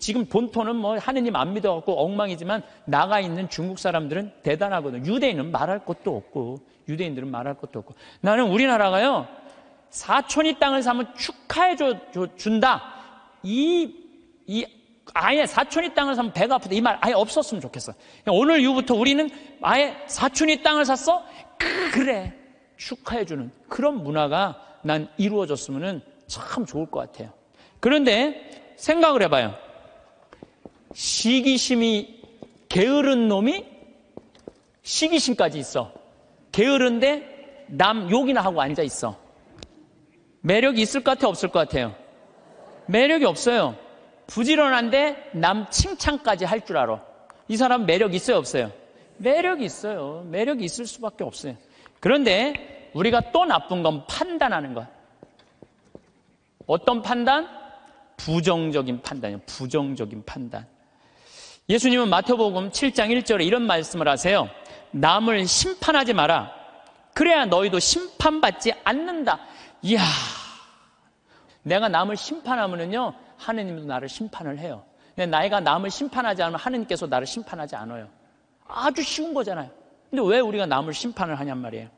지금 본토는 하느님 안 믿어갖고 엉망이지만 나가 있는 중국 사람들은 대단하거든. 유대인은 말할 것도 없고, 유대인들은 말할 것도 없고. 나는 우리나라가요, 사촌이 땅을 사면 축하해 준다. 아예 사촌이 땅을 사면 배가 아프다. 이 말 아예 없었으면 좋겠어. 오늘 이후부터 우리는 아예 사촌이 땅을 샀어? 그래. 축하해 주는 그런 문화가 난 이루어졌으면 참 좋을 것 같아요. 그런데 생각을 해봐요. 시기심이 게으른 놈이 시기심까지 있어. 게으른데 남 욕이나 하고 앉아 있어. 매력이 있을 것 같아요, 없을 것 같아요? 매력이 없어요. 부지런한데 남 칭찬까지 할 줄 알아. 이 사람 매력 있어요, 없어요? 매력이 있어요. 매력이 있을 수밖에 없어요. 그런데 우리가 또 나쁜 건 판단하는 거야. 어떤 판단? 부정적인 판단이에요. 부정적인 판단. 예수님은 마태복음 7장 1절에 이런 말씀을 하세요. 남을 심판하지 마라. 그래야 너희도 심판받지 않는다. 이야, 내가 남을 심판하면은요, 하느님도 나를 심판을 해요. 근데 나이가 남을 심판하지 않으면 하느님께서 나를 심판하지 않아요. 아주 쉬운 거잖아요. 근데 왜 우리가 남을 심판을 하냔 말이에요.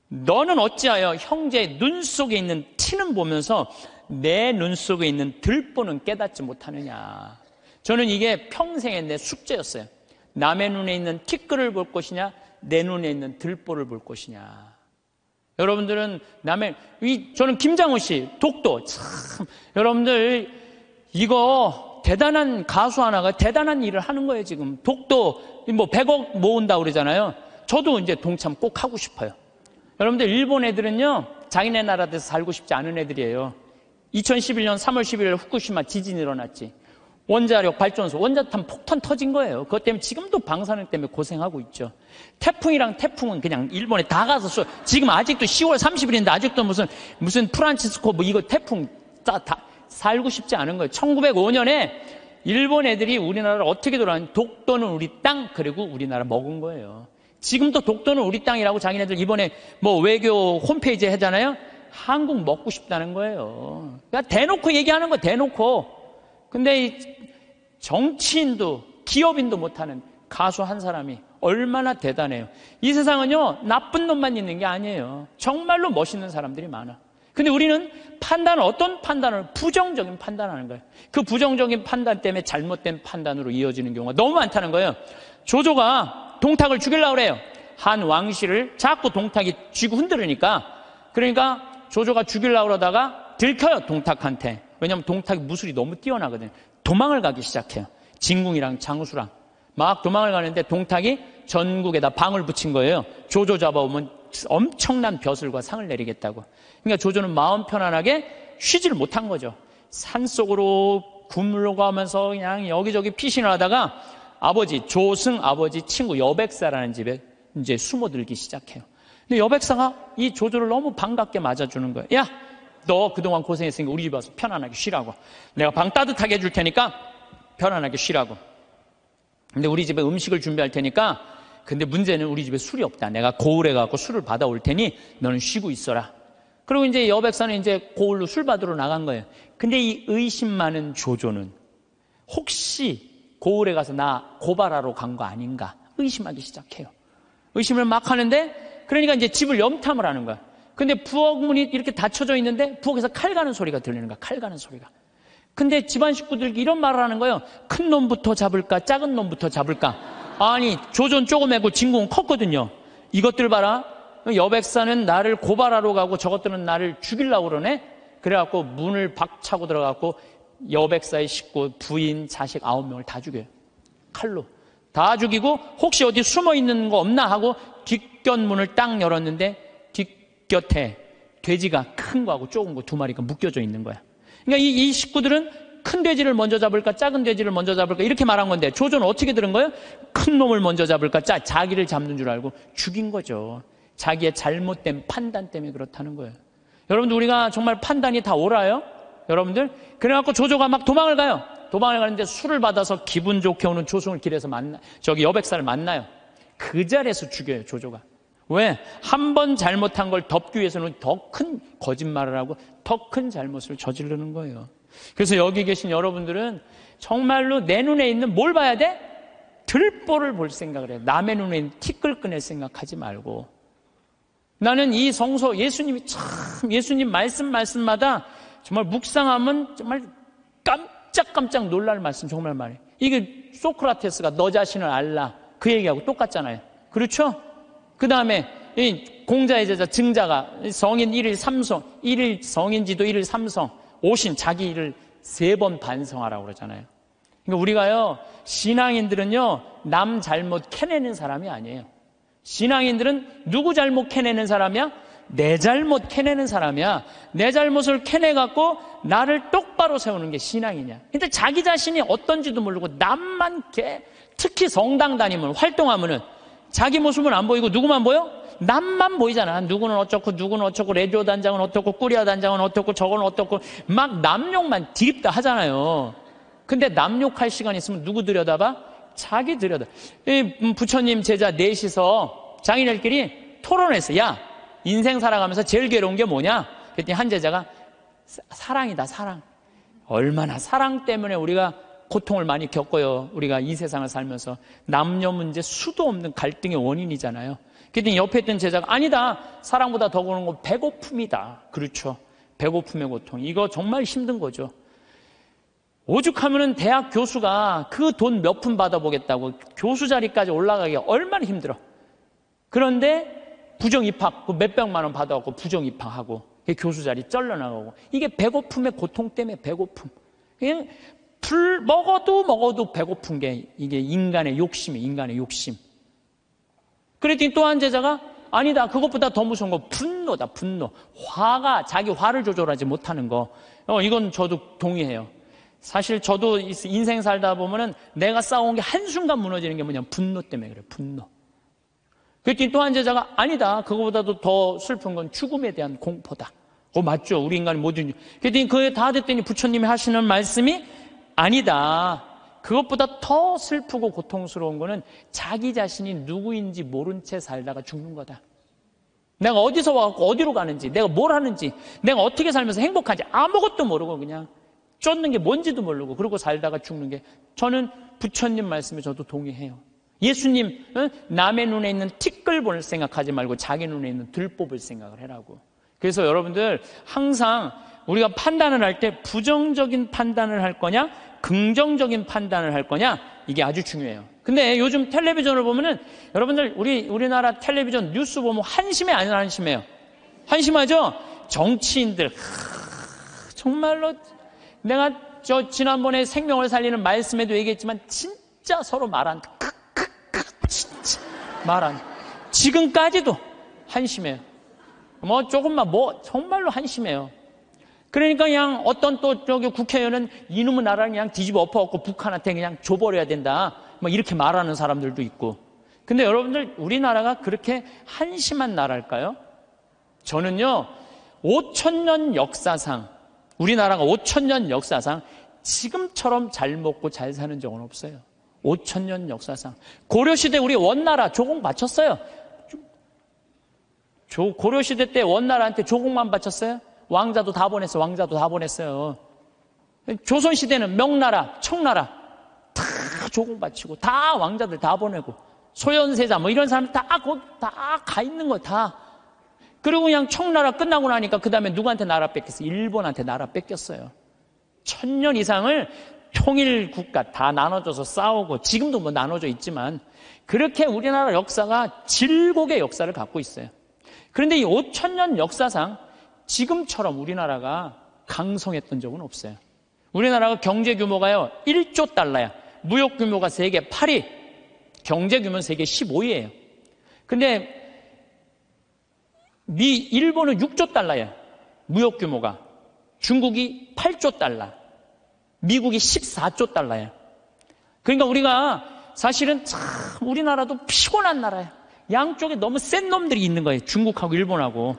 너는 어찌하여 형제의 눈 속에 있는 티는 보면서 내 눈 속에 있는 들보는 깨닫지 못하느냐. 저는 이게 평생의 내 숙제였어요. 남의 눈에 있는 티끌을 볼 것이냐, 내 눈에 있는 들보를 볼 것이냐. 여러분들은 저는 김장훈 씨, 독도, 참, 여러분들, 이거 대단한 가수 하나가 대단한 일을 하는 거예요, 지금. 독도, 100억 모은다고 그러잖아요. 저도 이제 동참 꼭 하고 싶어요. 여러분들, 일본 애들은요, 자기네 나라에서 살고 싶지 않은 애들이에요. 2011년 3월 11일 후쿠시마 지진이 일어났지. 원자력 발전소, 원자탄 폭탄 터진 거예요. 그것 때문에 지금도 방사능 때문에 고생하고 있죠. 태풍이랑 태풍은 그냥 일본에 다 가서 지금 아직도 10월 30일인데 아직도 무슨 프란치스코 이거 태풍 다 살고 싶지 않은 거예요. 1905년에 일본 애들이 우리나라를 어떻게 돌아왔는지 독도는 우리 땅, 그리고 우리나라 먹은 거예요. 지금도 독도는 우리 땅이라고 자기네들 이번에 외교 홈페이지에 하잖아요. 한국 먹고 싶다는 거예요. 그러니까 대놓고 얘기하는 거예요. 대놓고. 근데 이 정치인도 기업인도 못하는 가수 한 사람이 얼마나 대단해요. 이 세상은요, 나쁜 놈만 있는 게 아니에요. 정말로 멋있는 사람들이 많아. 근데 우리는 어떤 판단을, 부정적인 판단하는 거예요. 그 부정적인 판단 때문에 잘못된 판단으로 이어지는 경우가 너무 많다는 거예요. 조조가 동탁을 죽이려고 그래요. 한 왕실을 자꾸 동탁이 쥐고 흔들으니까. 그러니까 조조가 죽이려고 그러다가 들켜요, 동탁한테. 왜냐하면 동탁이 무술이 너무 뛰어나거든요. 도망을 가기 시작해요. 진궁이랑 장수랑 막 도망을 가는데 동탁이 전국에다 방을 붙인 거예요. 조조 잡아오면 엄청난 벼슬과 상을 내리겠다고. 그러니까 조조는 마음 편안하게 쉬지를 못한 거죠. 산속으로 굶으려고 그냥 여기저기 피신을 하다가 조승 아버지 친구 여백사라는 집에 이제 숨어들기 시작해요. 근데 여백사가 이 조조를 너무 반갑게 맞아주는 거예요. 야, 너 그동안 고생했으니까 우리 집에 와서 편안하게 쉬라고. 내가 방 따뜻하게 해줄 테니까 편안하게 쉬라고. 근데 우리 집에 음식을 준비할 테니까, 근데 문제는 우리 집에 술이 없다. 내가 고을에 가고 술을 받아올 테니 너는 쉬고 있어라. 그리고 이제 여백사는 이제 고을로 술 받으러 나간 거예요. 근데 이 의심 많은 조조는 혹시 고을에 가서 나 고발하러 간 거 아닌가 의심하기 시작해요. 의심을 막 하는데, 그러니까 이제 집을 염탐을 하는 거야. 근데 부엌 문이 이렇게 닫혀져 있는데 부엌에서 칼 가는 소리가 들리는 거야. 칼 가는 소리가. 근데 집안 식구들이 이런 말을 하는 거예요. 큰 놈부터 잡을까, 작은 놈부터 잡을까. 아니, 조조는 조그매고 진궁은 컸거든요. 이것들 봐라. 여백사는 나를 고발하러 가고 저것들은 나를 죽이려고 그러네. 그래갖고 문을 박차고 들어가고 여백사의 식구, 부인, 자식 9명을 다 죽여요. 칼로. 다 죽이고 혹시 어디 숨어 있는 거 없나 하고 뒷곁문을 딱 열었는데 곁에 돼지가 큰 거하고 조금 거 2마리가 묶여져 있는 거야. 그러니까 이 식구들은 큰 돼지를 먼저 잡을까, 작은 돼지를 먼저 잡을까, 이렇게 말한 건데, 조조는 어떻게 들은 거예요? 큰 놈을 먼저 잡을까, 자기를 잡는 줄 알고 죽인 거죠. 자기의 잘못된 판단 때문에 그렇다는 거예요. 여러분들, 우리가 정말 판단이 다 옳아요? 여러분들? 그래갖고 조조가 막 도망을 가요. 도망을 가는데 술을 받아서 기분 좋게 오는 조승을 길에서 여백사를 만나요. 그 자리에서 죽여요, 조조가. 왜? 한 번 잘못한 걸 덮기 위해서는 더 큰 거짓말을 하고 더 큰 잘못을 저지르는 거예요. 그래서 여기 계신 여러분들은 정말로 내 눈에 있는 뭘 봐야 돼? 들보를 볼 생각을 해요. 남의 눈에 있는 티끌 꺼낼 생각하지 말고. 나는 이 성서 예수님 말씀마다 정말 묵상하면 정말 깜짝깜짝 놀랄 말씀 정말 많아요. 이게 소크라테스가 너 자신을 알라 그 얘기하고 똑같잖아요. 그렇죠? 그 다음에 공자의 제자 증자가 성인 1일 3성, 1일 성인지도 1일 3성, 오신 자기 일을 3번 반성하라고 그러잖아요. 그러니까 우리가요, 신앙인들은요, 남 잘못 캐내는 사람이 아니에요. 신앙인들은 누구 잘못 캐내는 사람이야? 내 잘못 캐내는 사람이야. 내 잘못을 캐내갖고 나를 똑바로 세우는 게 신앙이냐. 근데 자기 자신이 어떤지도 모르고 남만 특히 성당 다니면, 활동하면은 자기 모습은 안 보이고 누구만 보여? 남만 보이잖아. 누구는 어쩌고 누구는 어쩌고 레디오 단장은 어떻고 꾸리아 단장은 어떻고 저건 어떻고 막 남욕만 디립다 하잖아요. 근데 남욕할 시간 있으면 누구 들여다봐? 자기 들여다. 부처님 제자 넷이서 장인들끼리 토론했어. 야, 인생 살아가면서 제일 괴로운 게 뭐냐? 그랬더니 한 제자가 사랑이다, 사랑. 얼마나 사랑 때문에 우리가 고통을 많이 겪어요. 우리가 이 세상을 살면서 남녀 문제 수도 없는 갈등의 원인이잖아요. 그랬더니 옆에 있던 제자가 아니다. 사랑보다 더 그런 건 배고픔이다. 그렇죠. 배고픔의 고통. 이거 정말 힘든 거죠. 오죽하면은 대학 교수가 그 돈 몇 푼 받아보겠다고 교수 자리까지 올라가기가 얼마나 힘들어. 그런데 부정 입학, 그 몇백만 원 받아갖고 부정 입학하고 교수 자리 쩔려나가고 이게 배고픔의 고통 때문에 배고픔. 그냥 먹어도 배고픈 게 이게 인간의 욕심이에요. 인간의 욕심. 그랬더니 또 한 제자가 아니다. 그것보다 더 무서운 거 분노다. 분노. 화가 자기 화를 조절하지 못하는 거. 이건 저도 동의해요. 사실 저도 인생 살다 보면은 내가 싸운 게 한순간 무너지는 게 뭐냐면 분노 때문에 그래요. 분노. 그랬더니 또 한 제자가 아니다. 그거보다도 더 슬픈 건 죽음에 대한 공포다. 맞죠. 우리 인간이 모든. 그랬더니 그게 다 됐더니 부처님이 하시는 말씀이 아니다. 그것보다 더 슬프고 고통스러운 거는 자기 자신이 누구인지 모른 채 살다가 죽는 거다. 내가 어디서 와갖고 어디로 가는지, 내가 뭘 하는지, 내가 어떻게 살면서 행복한지 아무것도 모르고 그냥 쫓는 게 뭔지도 모르고 그러고 살다가 죽는 게 저는 부처님 말씀에 저도 동의해요. 예수님 남의 눈에 있는 티끌볼 생각하지 말고 자기 눈에 있는 들뽑을 생각을 해라고. 그래서 여러분들 항상 우리가 판단을 할 때 부정적인 판단을 할 거냐 긍정적인 판단을 할 거냐 이게 아주 중요해요. 근데 요즘 텔레비전을 보면은 여러분들 우리나라 텔레비전 뉴스 보면 한심해 안 한심해요? 한심하죠? 정치인들 정말로 내가 지난번에 생명을 살리는 말씀에도 얘기했지만 진짜 서로 말한 진짜 말한 지금까지도 한심해요. 조금만 정말로 한심해요. 그러니까 그냥 어떤 또 국회의원은 이놈의 나라를 그냥 뒤집어 엎어갖고 북한한테 그냥 줘버려야 된다. 이렇게 말하는 사람들도 있고. 근데 여러분들 우리나라가 그렇게 한심한 나라일까요? 저는요 5,000년 역사상 우리나라가 5,000년 역사상 지금처럼 잘 먹고 잘 사는 적은 없어요. 5,000년 역사상. 고려시대 우리 원나라 조공 바쳤어요. 고려시대 때 원나라한테 조공만 바쳤어요? 왕자도 다 보냈어요. 왕자도 다 보냈어요. 조선시대는 명나라, 청나라 다 조공 바치고 다 왕자들 다 보내고 소현세자 이런 사람들 다 가 있는 거 다. 그리고 그냥 청나라 끝나고 나니까 그 다음에 누구한테 나라 뺏겼어요? 일본한테 나라 뺏겼어요. 1,000년 이상을 통일 국가 다 나눠져서 싸우고 지금도 나눠져 있지만 그렇게 우리나라 역사가 질곡의 역사를 갖고 있어요. 그런데 이 5,000년 역사상 지금처럼 우리나라가 강성했던 적은 없어요. 우리나라가 경제 규모가요 1조 달러야. 무역 규모가 세계 8위, 경제 규모는 세계 15위예요. 근데 일본은 6조 달러야. 무역 규모가. 중국이 8조 달러. 미국이 14조 달러야. 그러니까 우리가 사실은 참 우리나라도 피곤한 나라야. 양쪽에 너무 센 놈들이 있는 거예요. 중국하고 일본하고.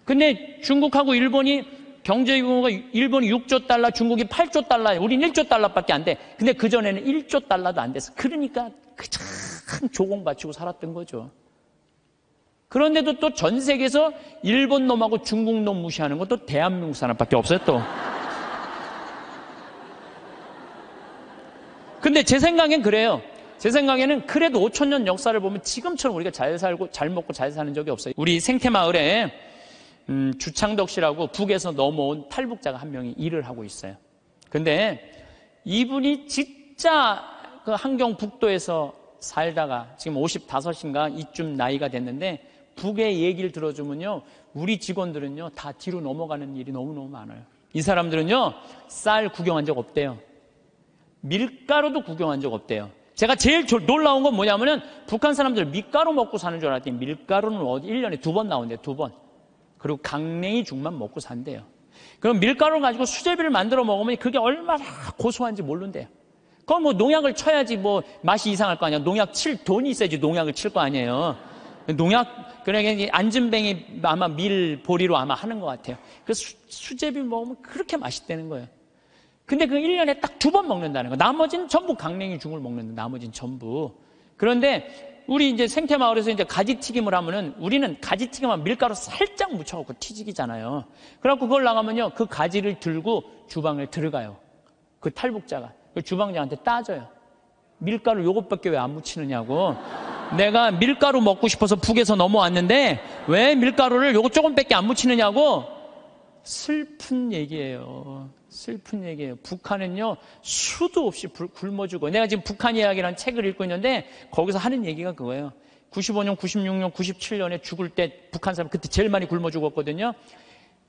근데 중국하고 일본이 경제 규모가 일본이 6조 달러, 중국이 8조 달러예요. 우린 1조 달러밖에 안 돼. 근데 그전에는 1조 달러도 안 됐어. 그러니까 참 조공 바치고 살았던 거죠. 그런데도 또 전 세계에서 일본 놈하고 중국 놈 무시하는 것도 대한민국 사람밖에 없어요, 또. 근데 제 생각엔 그래요. 제 생각에는 그래도 5,000년 역사를 보면 지금처럼 우리가 잘 살고 잘 먹고 잘 사는 적이 없어요. 우리 생태마을에 주창덕 씨라고 북에서 넘어온 탈북자가 한 명이 일을 하고 있어요. 근데 이분이 진짜 그 함경북도에서 살다가 지금 55인가 이쯤 나이가 됐는데 북의 얘기를 들어주면요 우리 직원들은요 다 뒤로 넘어가는 일이 너무너무 많아요. 이 사람들은요 쌀 구경한 적 없대요. 밀가루도 구경한 적 없대요. 제가 제일 놀라운 건 뭐냐면은 북한 사람들 밀가루 먹고 사는 줄 알았더니 밀가루는 1년에 2번 나온대요. 2번. 그리고 강냉이 죽만 먹고 산대요. 그럼 밀가루를 가지고 수제비를 만들어 먹으면 그게 얼마나 고소한지 모른대요. 그럼 농약을 쳐야지 맛이 이상할 거 아니야. 농약 칠 돈이 있어야지 농약을 칠 거 아니에요. 그러니까 안전뱅이 아마 밀보리로 아마 하는 것 같아요. 그래서 수제비 먹으면 그렇게 맛있다는 거예요. 근데 그 1년에 딱 2번 먹는다는 거. 나머지는 전부 강냉이 죽을 먹는다. 나머지는 전부. 그런데 우리 이제 생태마을에서 이제 가지튀김을 하면은 우리는 가지튀김하면 밀가루 살짝 묻혀갖고 튀기잖아요. 그래갖고 그걸 나가면요. 그 가지를 들고 주방에 들어가요. 그 탈북자가. 그 주방장한테 따져요. 밀가루 요것밖에 왜 안 묻히느냐고. 내가 밀가루 먹고 싶어서 북에서 넘어왔는데 왜 밀가루를 요것 조금밖에 안 묻히느냐고. 슬픈 얘기예요. 슬픈 얘기예요. 북한은요, 수도 없이 굶어주고, 내가 지금 북한 이야기라는 책을 읽고 있는데, 거기서 하는 얘기가 그거예요. 95년, 96년, 97년에 죽을 때, 북한 사람 그때 제일 많이 굶어 죽었거든요.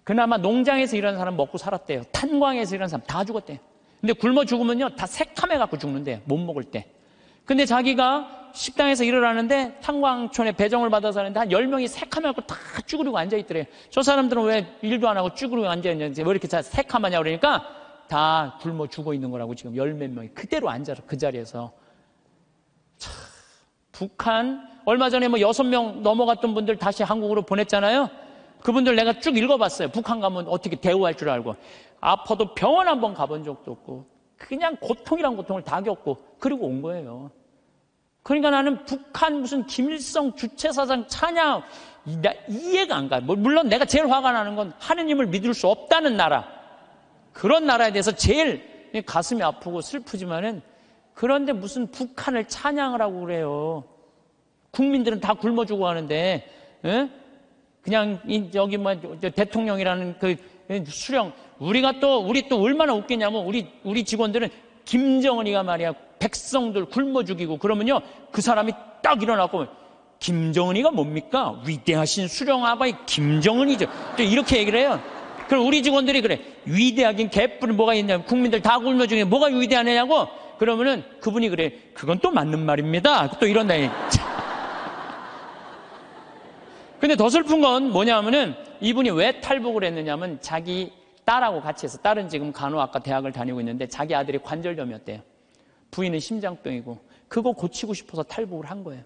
그나마 농장에서 일하는 사람 먹고 살았대요. 탄광에서 일하는 사람 다 죽었대요. 근데 굶어 죽으면요, 다 새카매갖고 죽는데, 못 먹을 때. 근데 자기가 식당에서 일을 하는데 탄광촌에 배정을 받아서 하는데 한 10명이 새카매갖고 다 쭈그리고 앉아있더래요. 저 사람들은 왜 일도 안 하고 쭈그리고 앉아있는지 왜 이렇게 새카마냐 그러니까 다 굶어 죽어 있는 거라고. 지금 10몇 명이 그대로 앉아서 그 자리에서. 참, 북한 얼마 전에 뭐 6명 넘어갔던 분들 다시 한국으로 보냈잖아요. 그분들 내가 쭉 읽어봤어요. 북한 가면 어떻게 대우할 줄 알고. 아파도 병원 한번 가본 적도 없고 그냥 고통이란 고통을 다 겪고 그리고 온 거예요. 그러니까 나는 북한 무슨 김일성 주체사상 찬양 이해가 안 가요. 물론 내가 제일 화가 나는 건 하느님을 믿을 수 없다는 나라, 그런 나라에 대해서 제일 가슴이 아프고 슬프지만은, 그런데 무슨 북한을 찬양을 하고 그래요. 국민들은 다 굶어 죽어 하는데, 에? 그냥 여기 뭐 대통령이라는 그 수령, 우리 또 얼마나 웃기냐면 우리 직원들은 김정은이가 말이야 백성들 굶어 죽이고 그러면요, 그 사람이 딱 일어나고 김정은이가 뭡니까? 위대하신 수령아바이 김정은이죠. 이렇게 얘기를 해요. 그럼 우리 직원들이 그래, 위대하긴 개뿔이 뭐가 있냐면 국민들 다 굶어 죽이는 뭐가 위대하냐고. 그러면은 그분이 그래, 그건 또 맞는 말입니다. 또 이런다니. 근데 더 슬픈 건 뭐냐면은 이분이 왜 탈북을 했느냐면 자기 딸하고 같이 해서, 딸은 지금 간호학과 대학을 다니고 있는데 자기 아들이 관절염이었대요. 부인은 심장병이고 그거 고치고 싶어서 탈북을 한 거예요.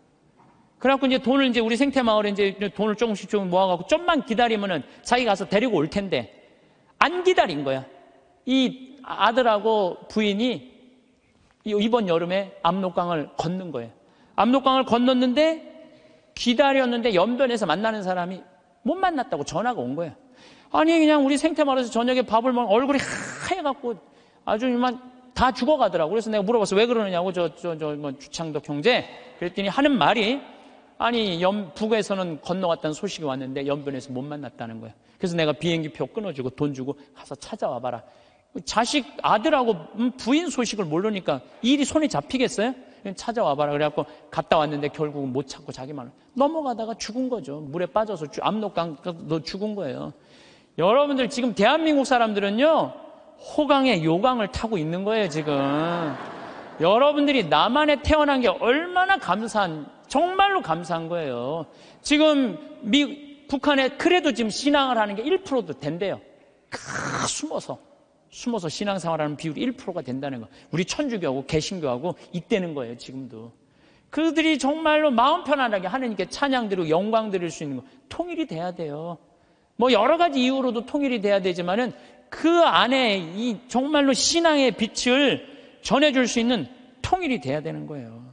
그래갖고 이제 돈을 이제 우리 생태마을에 이제 돈을 조금씩 모아갖고 좀만 기다리면은 자기가 가서 데리고 올 텐데 안 기다린 거야. 이 아들하고 부인이 이번 여름에 압록강을 건넌 거예요. 압록강을 건넜는데 기다렸는데 연변에서 만나는 사람이 못 만났다고 전화가 온 거예요. 아니 그냥 우리 생태마을에서 저녁에 밥을 먹으면 얼굴이 하얘갖고 아주 이만 다 죽어가더라고. 그래서 내가 물어봤어. 왜 그러느냐고. 뭐 주창덕 형제. 그랬더니 하는 말이, 아니 북에서는 건너갔다는 소식이 왔는데 연변에서 못 만났다는 거야. 그래서 내가 비행기표 끊어주고 돈 주고 가서 찾아와 봐라. 자식 아들하고 부인 소식을 모르니까 일이 손에 잡히겠어요? 찾아와 봐라. 그래갖고 갔다 왔는데 결국은 못 찾고 자기만 넘어가다가 죽은 거죠. 물에 빠져서 압록강도 죽은 거예요. 여러분들 지금 대한민국 사람들은요, 호강에 요강을 타고 있는 거예요, 지금. 여러분들이 남한에 태어난 게 얼마나 정말로 감사한 거예요. 지금 북한에 그래도 지금 신앙을 하는 게 1%도 된대요. 숨어서 신앙생활하는 비율이 1%가 된다는 거. 우리 천주교하고 개신교하고 있다는 거예요, 지금도. 그들이 정말로 마음 편안하게 하나님께 찬양 드리고 영광 드릴 수 있는 거, 통일이 돼야 돼요. 뭐 여러 가지 이유로도 통일이 돼야 되지만은 그 안에 이 정말로 신앙의 빛을 전해줄 수 있는 통일이 돼야 되는 거예요.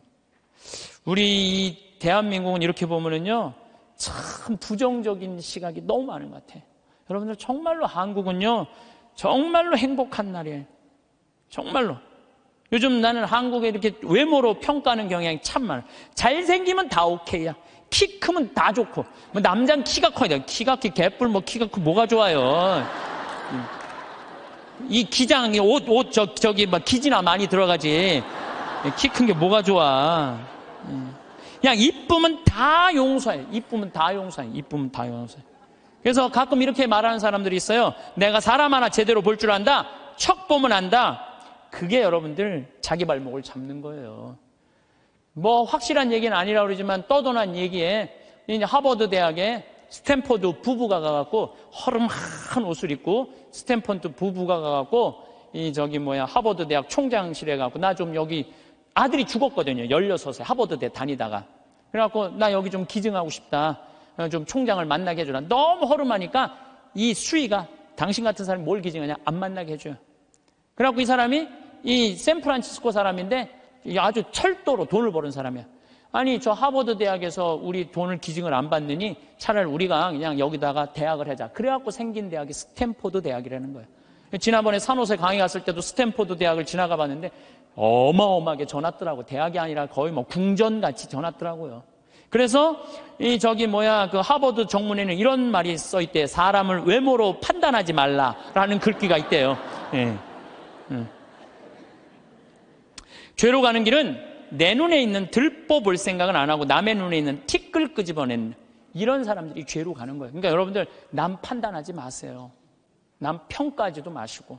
우리 이 대한민국은 이렇게 보면은요, 참 부정적인 시각이 너무 많은 것 같아요. 여러분들 정말로 한국은요, 정말로 행복한 나라예요. 정말로. 요즘 나는 한국에 이렇게 외모로 평가하는 경향이 참 많아요. 잘생기면 다 오케이야. 키 크면 다 좋고. 뭐 남자는 키가 커야 돼. 키가 개뿔 뭐 키가 크고 뭐가 좋아요. 이 기장, 저기 막 기지나 많이 들어가지. 키 큰 게 뭐가 좋아. 그냥 이쁘면 다 용서해. 이쁘면 다 용서해. 이쁘면 다 용서해. 그래서 가끔 이렇게 말하는 사람들이 있어요. 내가 사람 하나 제대로 볼 줄 안다. 척 보면 안다. 그게 여러분들 자기 발목을 잡는 거예요. 뭐 확실한 얘기는 아니라고 그러지만 떠도난 얘기에 이제 하버드 대학에 스탠포드 부부가 가갖고 허름한 옷을 입고 스탠포드 부부가 가갖고 하버드 대학 총장실에 가갖고 나 좀 여기 아들이 죽었거든요. 16세 하버드 대 다니다가. 그래갖고 나 여기 좀 기증하고 싶다. 좀 총장을 만나게 해주라. 너무 허름하니까 이 수위가 당신 같은 사람이 뭘 기증하냐? 안 만나게 해줘요. 그래갖고 이 사람이 이 샌프란시스코 사람인데 아주 철도로 돈을 버는 사람이야. 아니 저 하버드 대학에서 우리 돈을 기증을 안 받느니 차라리 우리가 그냥 여기다가 대학을 하자. 그래갖고 생긴 대학이 스탠포드 대학이라는 거예요. 지난번에 산호세 강의 갔을 때도 스탠포드 대학을 지나가 봤는데 어마어마하게 져놨더라고. 대학이 아니라 거의 뭐 궁전같이 져놨더라고요. 그래서 그 하버드 정문에는 이런 말이 써 있대. 사람을 외모로 판단하지 말라라는 글귀가 있대요. 예. 죄로 가는 길은 내 눈에 있는 들보 볼 생각은 안 하고 남의 눈에 있는 티끌 끄집어내는 이런 사람들이 죄로 가는 거예요. 그러니까 여러분들 남 판단하지 마세요. 남 평가하지도 마시고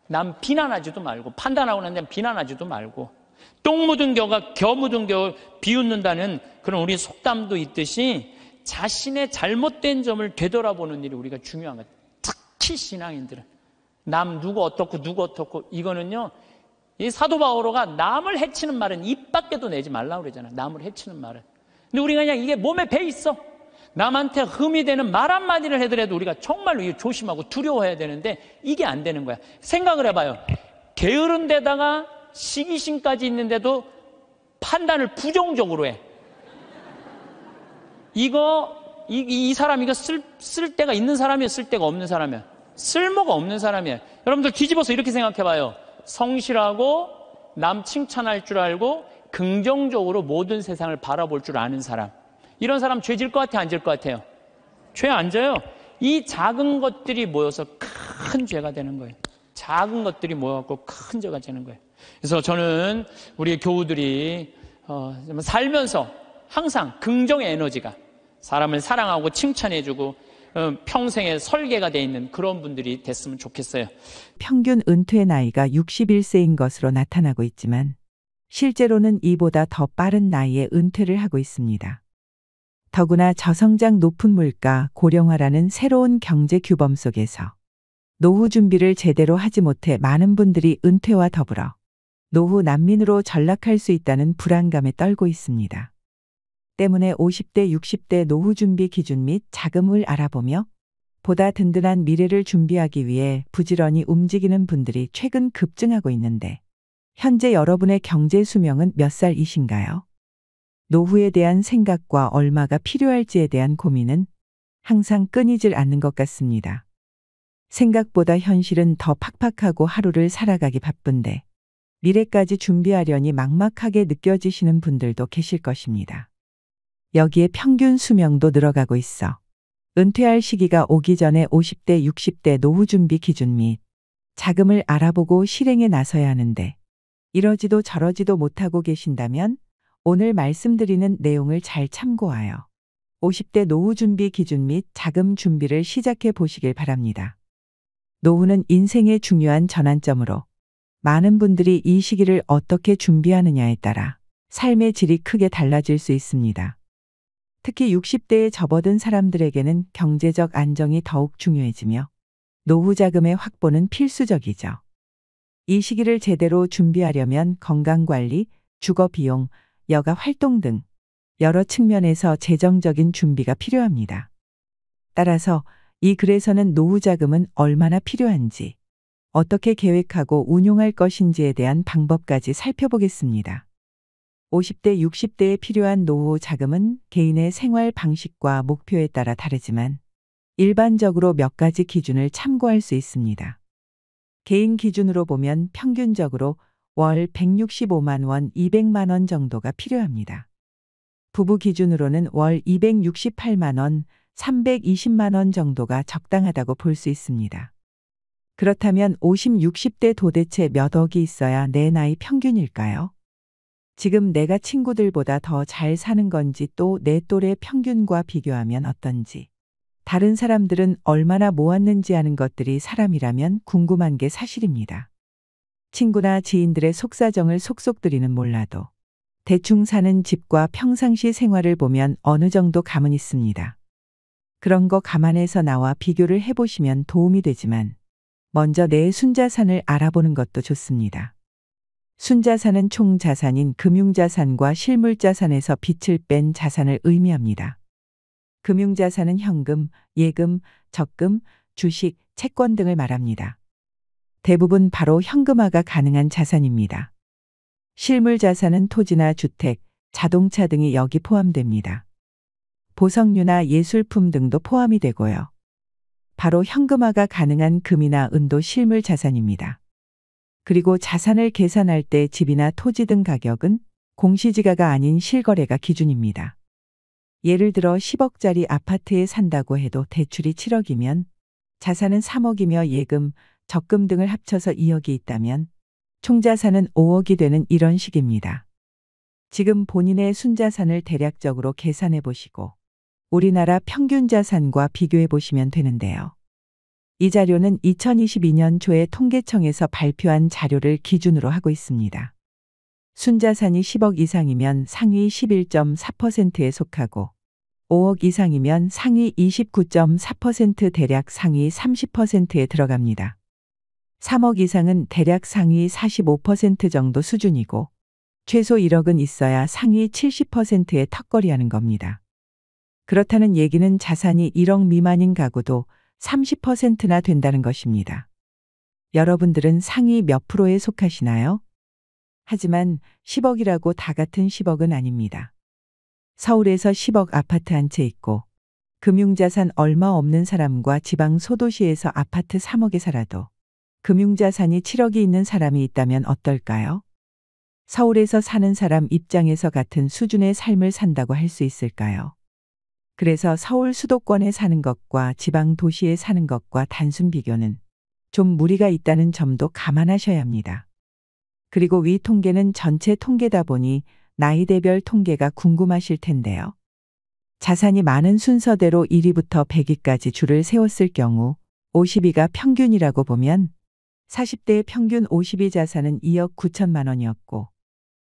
남 비난하지도 말고 판단하고 난 다음에 비난하지도 말고 똥 묻은 겨 묻은 겨 비웃는다는 그런 우리 속담도 있듯이 자신의 잘못된 점을 되돌아보는 일이 우리가 중요한 거예요. 특히 신앙인들은 남 누구 어떻고 이거는요. 이 사도 바오로가 남을 해치는 말은 입 밖에도 내지 말라고 그러잖아요. 남을 해치는 말은. 근데 우리가 그냥 이게 몸에 배 있어. 남한테 흠이 되는 말 한마디를 하더라도 우리가 정말로 조심하고 두려워해야 되는데 이게 안 되는 거야. 생각을 해봐요. 게으른 데다가 시기심까지 있는데도 판단을 부정적으로 해. 이 사람 이거 쓸 데가 있는 사람이야, 쓸 데가 없는 사람이야? 쓸모가 없는 사람이야. 여러분들 뒤집어서 이렇게 생각해봐요. 성실하고 남 칭찬할 줄 알고 긍정적으로 모든 세상을 바라볼 줄 아는 사람. 이런 사람 죄 질 것 같아요? 안 질 것 같아요? 죄 안 져요. 이 작은 것들이 모여서 큰 죄가 되는 거예요. 작은 것들이 모여갖고 큰 죄가 되는 거예요. 그래서 저는 우리 교우들이 살면서 항상 긍정의 에너지가 사람을 사랑하고 칭찬해주고 평생의 설계가 돼 있는 그런 분들이 됐으면 좋겠어요. 평균 은퇴 나이가 61세인 것으로 나타나고 있지만 실제로는 이보다 더 빠른 나이에 은퇴를 하고 있습니다. 더구나 저성장 높은 물가, 고령화라는 새로운 경제 규범 속에서 노후 준비를 제대로 하지 못해 많은 분들이 은퇴와 더불어 노후 난민으로 전락할 수 있다는 불안감에 떨고 있습니다. 때문에 50대, 60대 노후 준비 기준 및 자금을 알아보며 보다 든든한 미래를 준비하기 위해 부지런히 움직이는 분들이 최근 급증하고 있는데 현재 여러분의 경제 수명은 몇 살이신가요? 노후에 대한 생각과 얼마가 필요할지에 대한 고민은 항상 끊이질 않는 것 같습니다. 생각보다 현실은 더 팍팍하고 하루를 살아가기 바쁜데 미래까지 준비하려니 막막하게 느껴지시는 분들도 계실 것입니다. 여기에 평균 수명도 늘어가고 있어 은퇴할 시기가 오기 전에 50대, 60대 노후 준비 기준 및 자금을 알아보고 실행에 나서야 하는데 이러지도 저러지도 못하고 계신다면 오늘 말씀드리는 내용을 잘 참고하여 50대 노후 준비 기준 및 자금 준비를 시작해 보시길 바랍니다. 노후는 인생의 중요한 전환점으로 많은 분들이 이 시기를 어떻게 준비하느냐에 따라 삶의 질이 크게 달라질 수 있습니다. 특히 60대에 접어든 사람들에게는 경제적 안정이 더욱 중요해지며 노후 자금의 확보는 필수적이죠. 이 시기를 제대로 준비하려면 건강관리, 주거비용, 여가 활동 등 여러 측면에서 재정적인 준비가 필요합니다. 따라서 이 글에서는 노후 자금은 얼마나 필요한지, 어떻게 계획하고 운용할 것인지에 대한 방법까지 살펴보겠습니다. 50대, 60대에 필요한 노후 자금은 개인의 생활 방식과 목표에 따라 다르지만 일반적으로 몇 가지 기준을 참고할 수 있습니다. 개인 기준으로 보면 평균적으로 월 165만 원, 200만 원 정도가 필요합니다. 부부 기준으로는 월 268만 원, 320만 원 정도가 적당하다고 볼 수 있습니다. 그렇다면 50, 60대 도대체 몇 억이 있어야 내 나이 평균일까요? 지금 내가 친구들보다 더 잘 사는 건지 또 내 또래 평균과 비교하면 어떤지, 다른 사람들은 얼마나 모았는지 하는 것들이 사람이라면 궁금한 게 사실입니다. 친구나 지인들의 속사정을 속속들이는 몰라도 대충 사는 집과 평상시 생활을 보면 어느 정도 감은 있습니다. 그런 거 감안해서 나와 비교를 해보시면 도움이 되지만 먼저 내 순자산을 알아보는 것도 좋습니다. 순자산은 총 자산인 금융자산과 실물자산에서 빛을 뺀 자산을 의미합니다. 금융자산은 현금, 예금, 적금, 주식, 채권 등을 말합니다. 대부분 바로 현금화가 가능한 자산입니다. 실물자산은 토지나 주택, 자동차 등이 여기 포함됩니다. 보석류나 예술품 등도 포함이 되고요. 바로 현금화가 가능한 금이나 은도 실물 자산입니다. 그리고 자산을 계산할 때 집이나 토지 등 가격은 공시지가가 아닌 실거래가 기준입니다. 예를 들어 10억짜리 아파트에 산다고 해도 대출이 7억이면 자산은 3억이며 예금, 적금 등을 합쳐서 2억이 있다면 총자산은 5억이 되는 이런 식입니다. 지금 본인의 순자산을 대략적으로 계산해 보시고 우리나라 평균 자산과 비교해 보시면 되는데요. 이 자료는 2022년 초에 통계청에서 발표한 자료를 기준으로 하고 있습니다. 순자산이 10억 이상이면 상위 11.4%에 속하고 5억 이상이면 상위 29.4% 대략 상위 30%에 들어갑니다. 3억 이상은 대략 상위 45% 정도 수준이고 최소 1억은 있어야 상위 70%에 턱걸이하는 겁니다. 그렇다는 얘기는 자산이 1억 미만인 가구도 30%나 된다는 것입니다. 여러분들은 상위 몇 프로에 속하시나요? 하지만 10억이라고 다 같은 10억은 아닙니다. 서울에서 10억 아파트 한 채 있고 금융자산 얼마 없는 사람과 지방 소도시에서 아파트 3억에 살아도 금융자산이 7억이 있는 사람이 있다면 어떨까요? 서울에서 사는 사람 입장에서 같은 수준의 삶을 산다고 할 수 있을까요? 그래서 서울 수도권에 사는 것과 지방 도시에 사는 것과 단순 비교는 좀 무리가 있다는 점도 감안하셔야 합니다. 그리고 위 통계는 전체 통계다 보니 나이대별 통계가 궁금하실 텐데요. 자산이 많은 순서대로 1위부터 100위까지 줄을 세웠을 경우 50위가 평균이라고 보면 40대의 평균 50위 자산은 2억 9천만 원이었고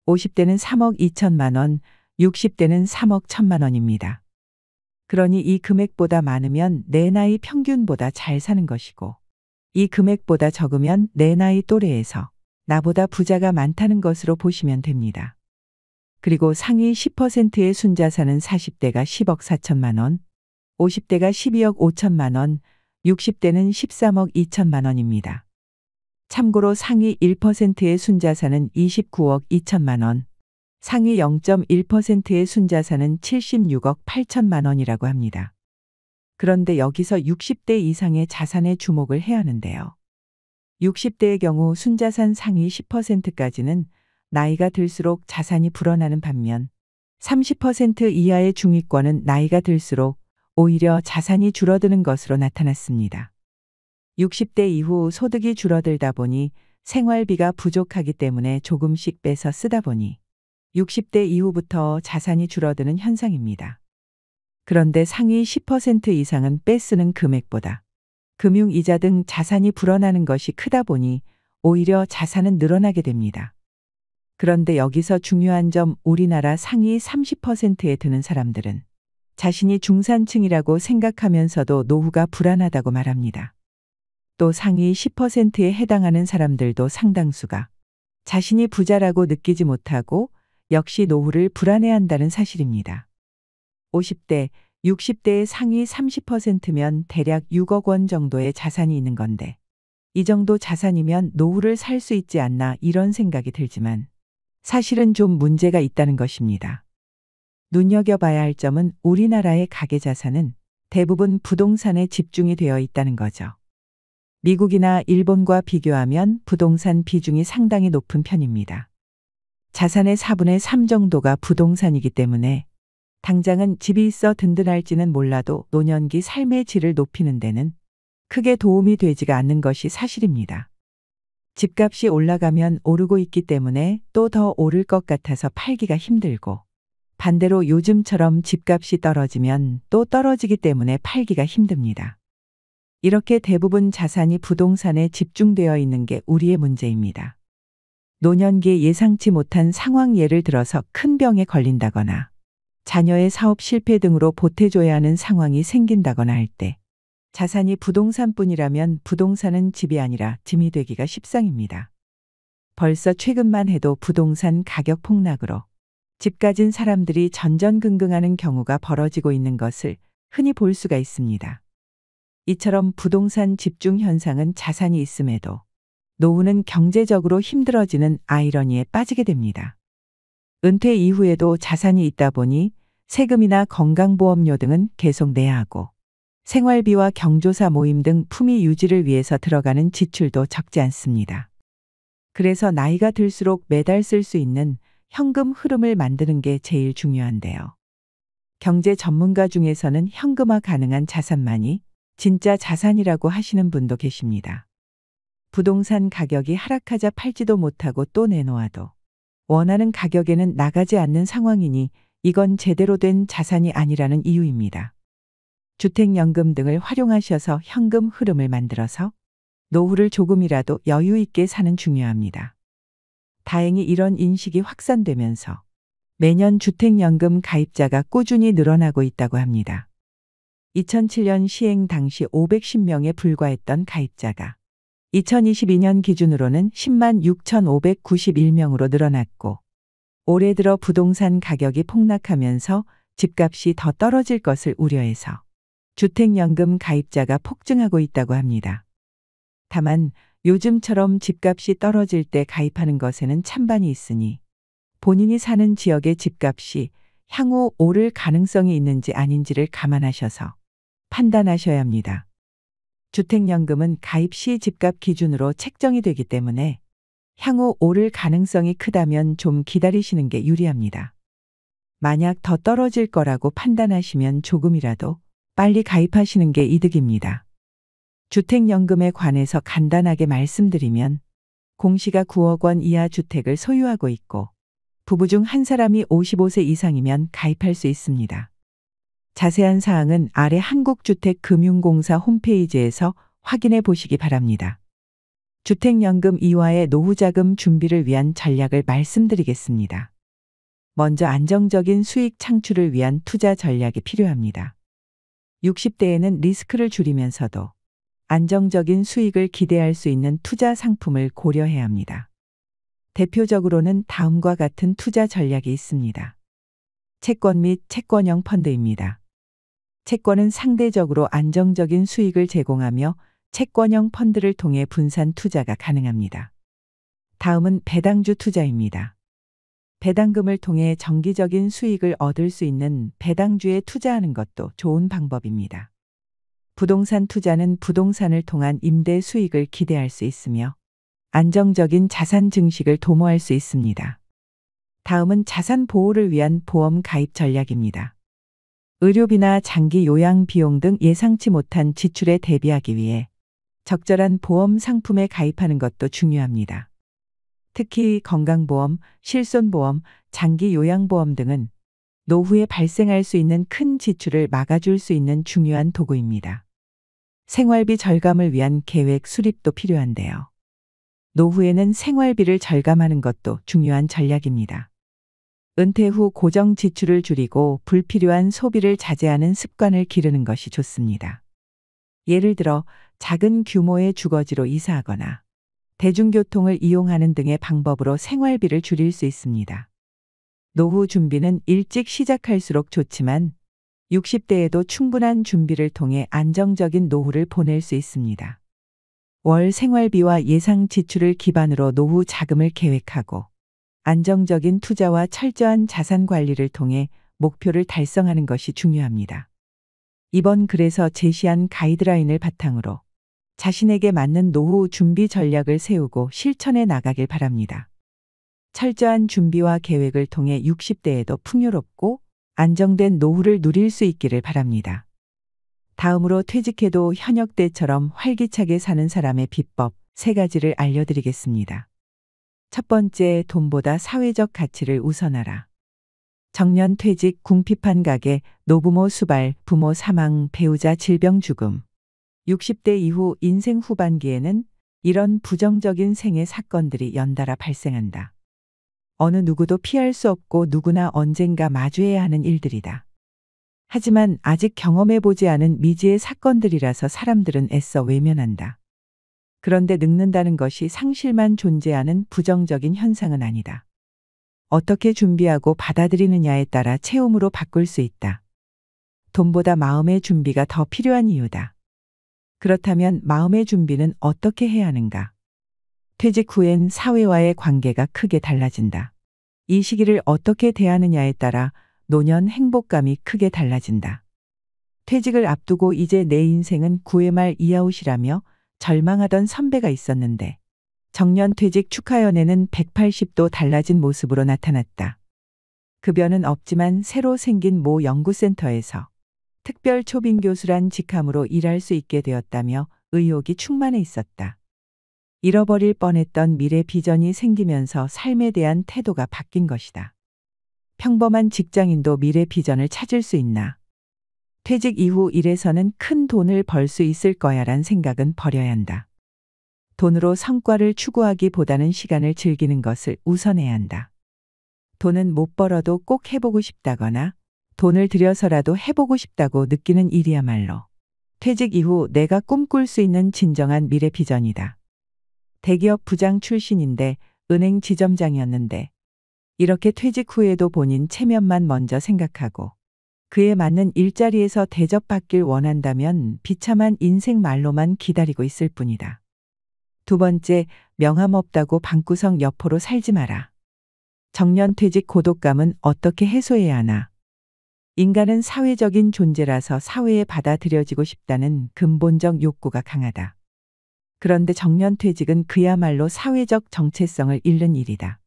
50대는 3억 2천만 원, 60대는 3억 1천만 원입니다. 그러니 이 금액보다 많으면 내 나이 평균보다 잘 사는 것이고 이 금액보다 적으면 내 나이 또래에서 나보다 부자가 많다는 것으로 보시면 됩니다. 그리고 상위 10%의 순자산은 40대가 10억 4천만 원, 50대가 12억 5천만 원, 60대는 13억 2천만 원입니다. 참고로 상위 1%의 순자산은 29억 2천만 원, 상위 0.1%의 순자산은 76억 8천만 원이라고 합니다. 그런데 여기서 60대 이상의 자산에 주목을 해야 하는데요. 60대의 경우 순자산 상위 10%까지는 나이가 들수록 자산이 불어나는 반면 30% 이하의 중위권은 나이가 들수록 오히려 자산이 줄어드는 것으로 나타났습니다. 60대 이후 소득이 줄어들다 보니 생활비가 부족하기 때문에 조금씩 빼서 쓰다 보니 60대 이후부터 자산이 줄어드는 현상입니다. 그런데 상위 10% 이상은 빼쓰는 금액보다 금융이자 등 자산이 불어나는 것이 크다 보니 오히려 자산은 늘어나게 됩니다. 그런데 여기서 중요한 점 우리나라 상위 30%에 드는 사람들은 자신이 중산층이라고 생각하면서도 노후가 불안하다고 말합니다. 또 상위 10%에 해당하는 사람들도 상당수가 자신이 부자라고 느끼지 못하고 역시 노후를 불안해한다는 사실입니다. 50대, 60대의 상위 30%면 대략 6억 원 정도의 자산이 있는 건데 이 정도 자산이면 노후를 살 수 있지 않나 이런 생각이 들지만 사실은 좀 문제가 있다는 것입니다. 눈여겨봐야 할 점은 우리나라의 가계자산은 대부분 부동산에 집중이 되어 있다는 거죠. 미국이나 일본과 비교하면 부동산 비중이 상당히 높은 편입니다. 자산의 4분의 3 정도가 부동산이기 때문에 당장은 집이 있어 든든할지는 몰라도 노년기 삶의 질을 높이는 데는 크게 도움이 되지가 않는 것이 사실입니다. 집값이 올라가면 오르고 있기 때문에 또 더 오를 것 같아서 팔기가 힘들고 반대로 요즘처럼 집값이 떨어지면 또 떨어지기 때문에 팔기가 힘듭니다. 이렇게 대부분 자산이 부동산에 집중되어 있는 게 우리의 문제입니다. 노년기에 예상치 못한 상황 예를 들어서 큰 병에 걸린다거나 자녀의 사업 실패 등으로 보태줘야 하는 상황이 생긴다거나 할 때 자산이 부동산뿐이라면 부동산은 집이 아니라 짐이 되기가 십상입니다. 벌써 최근만 해도 부동산 가격 폭락으로 집 가진 사람들이 전전긍긍하는 경우가 벌어지고 있는 것을 흔히 볼 수가 있습니다. 이처럼 부동산 집중 현상은 자산이 있음에도 노후는 경제적으로 힘들어지는 아이러니에 빠지게 됩니다. 은퇴 이후에도 자산이 있다 보니 세금이나 건강보험료 등은 계속 내야 하고 생활비와 경조사 모임 등 품위 유지를 위해서 들어가는 지출도 적지 않습니다. 그래서 나이가 들수록 매달 쓸 수 있는 현금 흐름을 만드는 게 제일 중요한데요. 경제 전문가 중에서는 현금화 가능한 자산만이 진짜 자산이라고 하시는 분도 계십니다. 부동산 가격이 하락하자 팔지도 못하고 또 내놓아도 원하는 가격에는 나가지 않는 상황이니 이건 제대로 된 자산이 아니라는 이유입니다. 주택연금 등을 활용하셔서 현금 흐름을 만들어서 노후를 조금이라도 여유 있게 사는 중요합니다. 다행히 이런 인식이 확산되면서 매년 주택연금 가입자가 꾸준히 늘어나고 있다고 합니다. 2007년 시행 당시 510명에 불과했던 가입자가 2022년 기준으로는 10만 6,591명으로 늘어났고 올해 들어 부동산 가격이 폭락하면서 집값이 더 떨어질 것을 우려해서 주택연금 가입자가 폭증하고 있다고 합니다. 다만 요즘처럼 집값이 떨어질 때 가입하는 것에는 찬반이 있으니 본인이 사는 지역의 집값이 향후 오를 가능성이 있는지 아닌지를 감안하셔서 판단하셔야 합니다. 주택연금은 가입 시 집값 기준으로 책정이 되기 때문에 향후 오를 가능성이 크다면 좀 기다리시는 게 유리합니다. 만약 더 떨어질 거라고 판단하시면 조금이라도 빨리 가입하시는 게 이득입니다. 주택연금에 관해서 간단하게 말씀드리면 공시가 9억 원 이하 주택을 소유하고 있고 부부 중 한 사람이 55세 이상이면 가입할 수 있습니다. 자세한 사항은 아래 한국주택금융공사 홈페이지에서 확인해 보시기 바랍니다. 주택연금 이화의 노후자금 준비를 위한 전략을 말씀드리겠습니다. 먼저 안정적인 수익 창출을 위한 투자 전략이 필요합니다. 60대에는 리스크를 줄이면서도 안정적인 수익을 기대할 수 있는 투자 상품을 고려해야 합니다. 대표적으로는 다음과 같은 투자 전략이 있습니다. 채권 및 채권형 펀드입니다. 채권은 상대적으로 안정적인 수익을 제공하며 채권형 펀드를 통해 분산 투자가 가능합니다. 다음은 배당주 투자입니다. 배당금을 통해 정기적인 수익을 얻을 수 있는 배당주에 투자하는 것도 좋은 방법입니다. 부동산 투자는 부동산을 통한 임대 수익을 기대할 수 있으며 안정적인 자산 증식을 도모할 수 있습니다. 다음은 자산 보호를 위한 보험 가입 전략입니다. 의료비나 장기 요양 비용 등 예상치 못한 지출에 대비하기 위해 적절한 보험 상품에 가입하는 것도 중요합니다. 특히 건강보험, 실손보험, 장기 요양보험 등은 노후에 발생할 수 있는 큰 지출을 막아줄 수 있는 중요한 도구입니다. 생활비 절감을 위한 계획 수립도 필요한데요. 노후에는 생활비를 절감하는 것도 중요한 전략입니다. 은퇴 후 고정 지출을 줄이고 불필요한 소비를 자제하는 습관을 기르는 것이 좋습니다. 예를 들어 작은 규모의 주거지로 이사하거나 대중교통을 이용하는 등의 방법으로 생활비를 줄일 수 있습니다. 노후 준비는 일찍 시작할수록 좋지만 60대에도 충분한 준비를 통해 안정적인 노후를 보낼 수 있습니다. 월 생활비와 예상 지출을 기반으로 노후 자금을 계획하고 안정적인 투자와 철저한 자산 관리를 통해 목표를 달성하는 것이 중요합니다. 이번 글에서 제시한 가이드라인을 바탕으로 자신에게 맞는 노후 준비 전략을 세우고 실천해 나가길 바랍니다. 철저한 준비와 계획을 통해 60대에도 풍요롭고 안정된 노후를 누릴 수 있기를 바랍니다. 다음으로 퇴직해도 현역 때처럼 활기차게 사는 사람의 비법 3가지를 알려드리겠습니다. 첫 번째, 돈보다 사회적 가치를 우선하라. 정년 퇴직, 궁핍한 가계, 노부모 수발, 부모 사망, 배우자 질병 죽음. 60대 이후 인생 후반기에는 이런 부정적인 생애 사건들이 연달아 발생한다. 어느 누구도 피할 수 없고 누구나 언젠가 마주해야 하는 일들이다. 하지만 아직 경험해보지 않은 미지의 사건들이라서 사람들은 애써 외면한다. 그런데 늙는다는 것이 상실만 존재하는 부정적인 현상은 아니다. 어떻게 준비하고 받아들이느냐에 따라 체험으로 바꿀 수 있다. 돈보다 마음의 준비가 더 필요한 이유다. 그렇다면 마음의 준비는 어떻게 해야 하는가? 퇴직 후엔 사회와의 관계가 크게 달라진다. 이 시기를 어떻게 대하느냐에 따라 노년 행복감이 크게 달라진다. 퇴직을 앞두고 이제 내 인생은 9회 말 이아웃이라며 절망하던 선배가 있었는데 정년 퇴직 축하 연회는 180도 달라진 모습으로 나타났다. 급여는 없지만 새로 생긴 모 연구센터에서 특별 초빙 교수란 직함으로 일할 수 있게 되었다며 의욕이 충만해 있었다. 잃어버릴 뻔했던 미래 비전이 생기면서 삶에 대한 태도가 바뀐 것이다. 평범한 직장인도 미래 비전을 찾을 수 있나? 퇴직 이후 일에서는 큰 돈을 벌 수 있을 거야란 생각은 버려야 한다. 돈으로 성과를 추구하기보다는 시간을 즐기는 것을 우선해야 한다. 돈은 못 벌어도 꼭 해보고 싶다거나 돈을 들여서라도 해보고 싶다고 느끼는 일이야말로 퇴직 이후 내가 꿈꿀 수 있는 진정한 미래 비전이다. 대기업 부장 출신인데 은행 지점장이었는데 이렇게 퇴직 후에도 본인 체면만 먼저 생각하고 그에 맞는 일자리에서 대접받길 원한다면 비참한 인생 말로만 기다리고 있을 뿐이다. 두 번째, 명함 없다고 방구석 여포로 살지 마라. 정년 퇴직 고독감은 어떻게 해소해야 하나? 인간은 사회적인 존재라서 사회에 받아들여지고 싶다는 근본적 욕구가 강하다. 그런데 정년 퇴직은 그야말로 사회적 정체성을 잃는 일이다.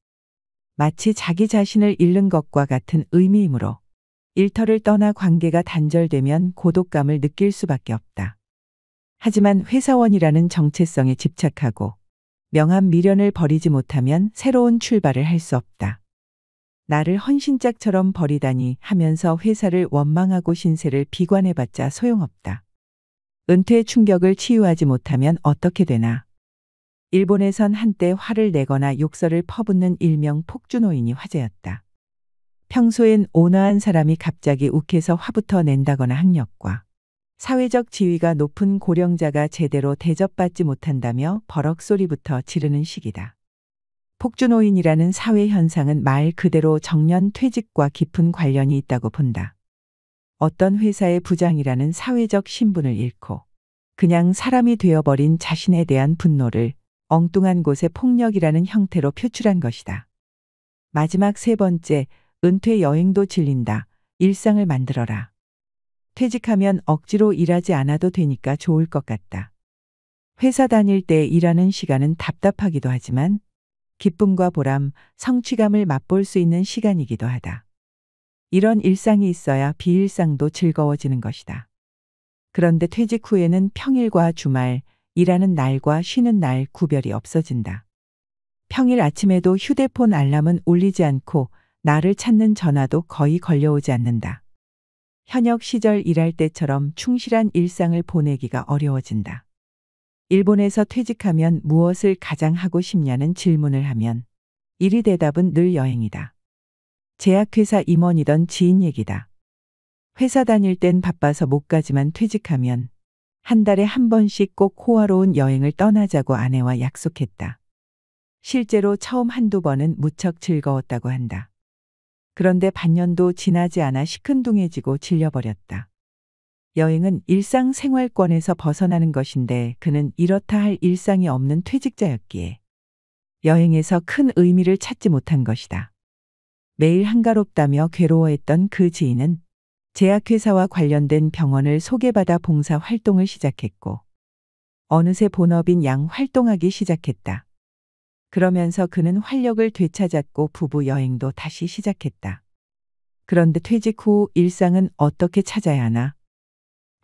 마치 자기 자신을 잃는 것과 같은 의미이므로 일터를 떠나 관계가 단절되면 고독감을 느낄 수밖에 없다. 하지만 회사원이라는 정체성에 집착하고 명함 미련을 버리지 못하면 새로운 출발을 할 수 없다. 나를 헌신짝처럼 버리다니 하면서 회사를 원망하고 신세를 비관해봤자 소용없다. 은퇴 충격을 치유하지 못하면 어떻게 되나? 일본에선 한때 화를 내거나 욕설을 퍼붓는 일명 폭주노인이 화제였다. 평소엔 온화한 사람이 갑자기 욱해서 화부터 낸다거나 학력과 사회적 지위가 높은 고령자가 제대로 대접받지 못한다며 버럭 소리부터 지르는 시기다. 폭주노인이라는 사회 현상은 말 그대로 정년 퇴직과 깊은 관련이 있다고 본다. 어떤 회사의 부장이라는 사회적 신분을 잃고 그냥 사람이 되어버린 자신에 대한 분노를 엉뚱한 곳의 폭력이라는 형태로 표출한 것이다. 마지막 세 번째, 은퇴 여행도 질린다. 일상을 만들어라. 퇴직하면 억지로 일하지 않아도 되니까 좋을 것 같다. 회사 다닐 때 일하는 시간은 답답하기도 하지만 기쁨과 보람, 성취감을 맛볼 수 있는 시간이기도 하다. 이런 일상이 있어야 비일상도 즐거워지는 것이다. 그런데 퇴직 후에는 평일과 주말, 일하는 날과 쉬는 날 구별이 없어진다. 평일 아침에도 휴대폰 알람은 울리지 않고 나를 찾는 전화도 거의 걸려오지 않는다. 현역 시절 일할 때처럼 충실한 일상을 보내기가 어려워진다. 일본에서 퇴직하면 무엇을 가장 하고 싶냐는 질문을 하면 1위 대답은 늘 여행이다. 제약회사 임원이던 지인 얘기다. 회사 다닐 땐 바빠서 못 가지만 퇴직하면 한 달에 한 번씩 꼭 호화로운 여행을 떠나자고 아내와 약속했다. 실제로 처음 한두 번은 무척 즐거웠다고 한다. 그런데 반년도 지나지 않아 시큰둥해지고 질려버렸다. 여행은 일상생활권에서 벗어나는 것인데 그는 이렇다 할 일상이 없는 퇴직자였기에 여행에서 큰 의미를 찾지 못한 것이다. 매일 한가롭다며 괴로워했던 그 지인은 제약회사와 관련된 병원을 소개받아 봉사 활동을 시작했고 어느새 본업인 양 활동하기 시작했다. 그러면서 그는 활력을 되찾았고 부부 여행도 다시 시작했다. 그런데 퇴직 후 일상은 어떻게 찾아야 하나?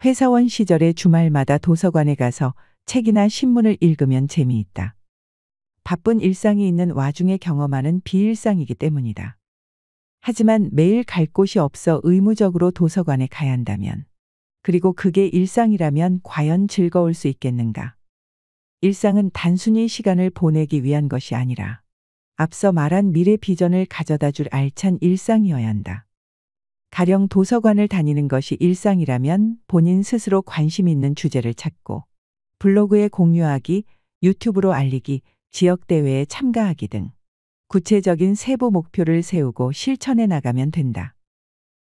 회사원 시절에 주말마다 도서관에 가서 책이나 신문을 읽으면 재미있다. 바쁜 일상이 있는 와중에 경험하는 비일상이기 때문이다. 하지만 매일 갈 곳이 없어 의무적으로 도서관에 가야 한다면, 그리고 그게 일상이라면 과연 즐거울 수 있겠는가? 일상은 단순히 시간을 보내기 위한 것이 아니라 앞서 말한 미래 비전을 가져다 줄 알찬 일상이어야 한다. 가령 도서관을 다니는 것이 일상이라면 본인 스스로 관심 있는 주제를 찾고 블로그에 공유하기, 유튜브로 알리기, 지역대회에 참가하기 등 구체적인 세부 목표를 세우고 실천해 나가면 된다.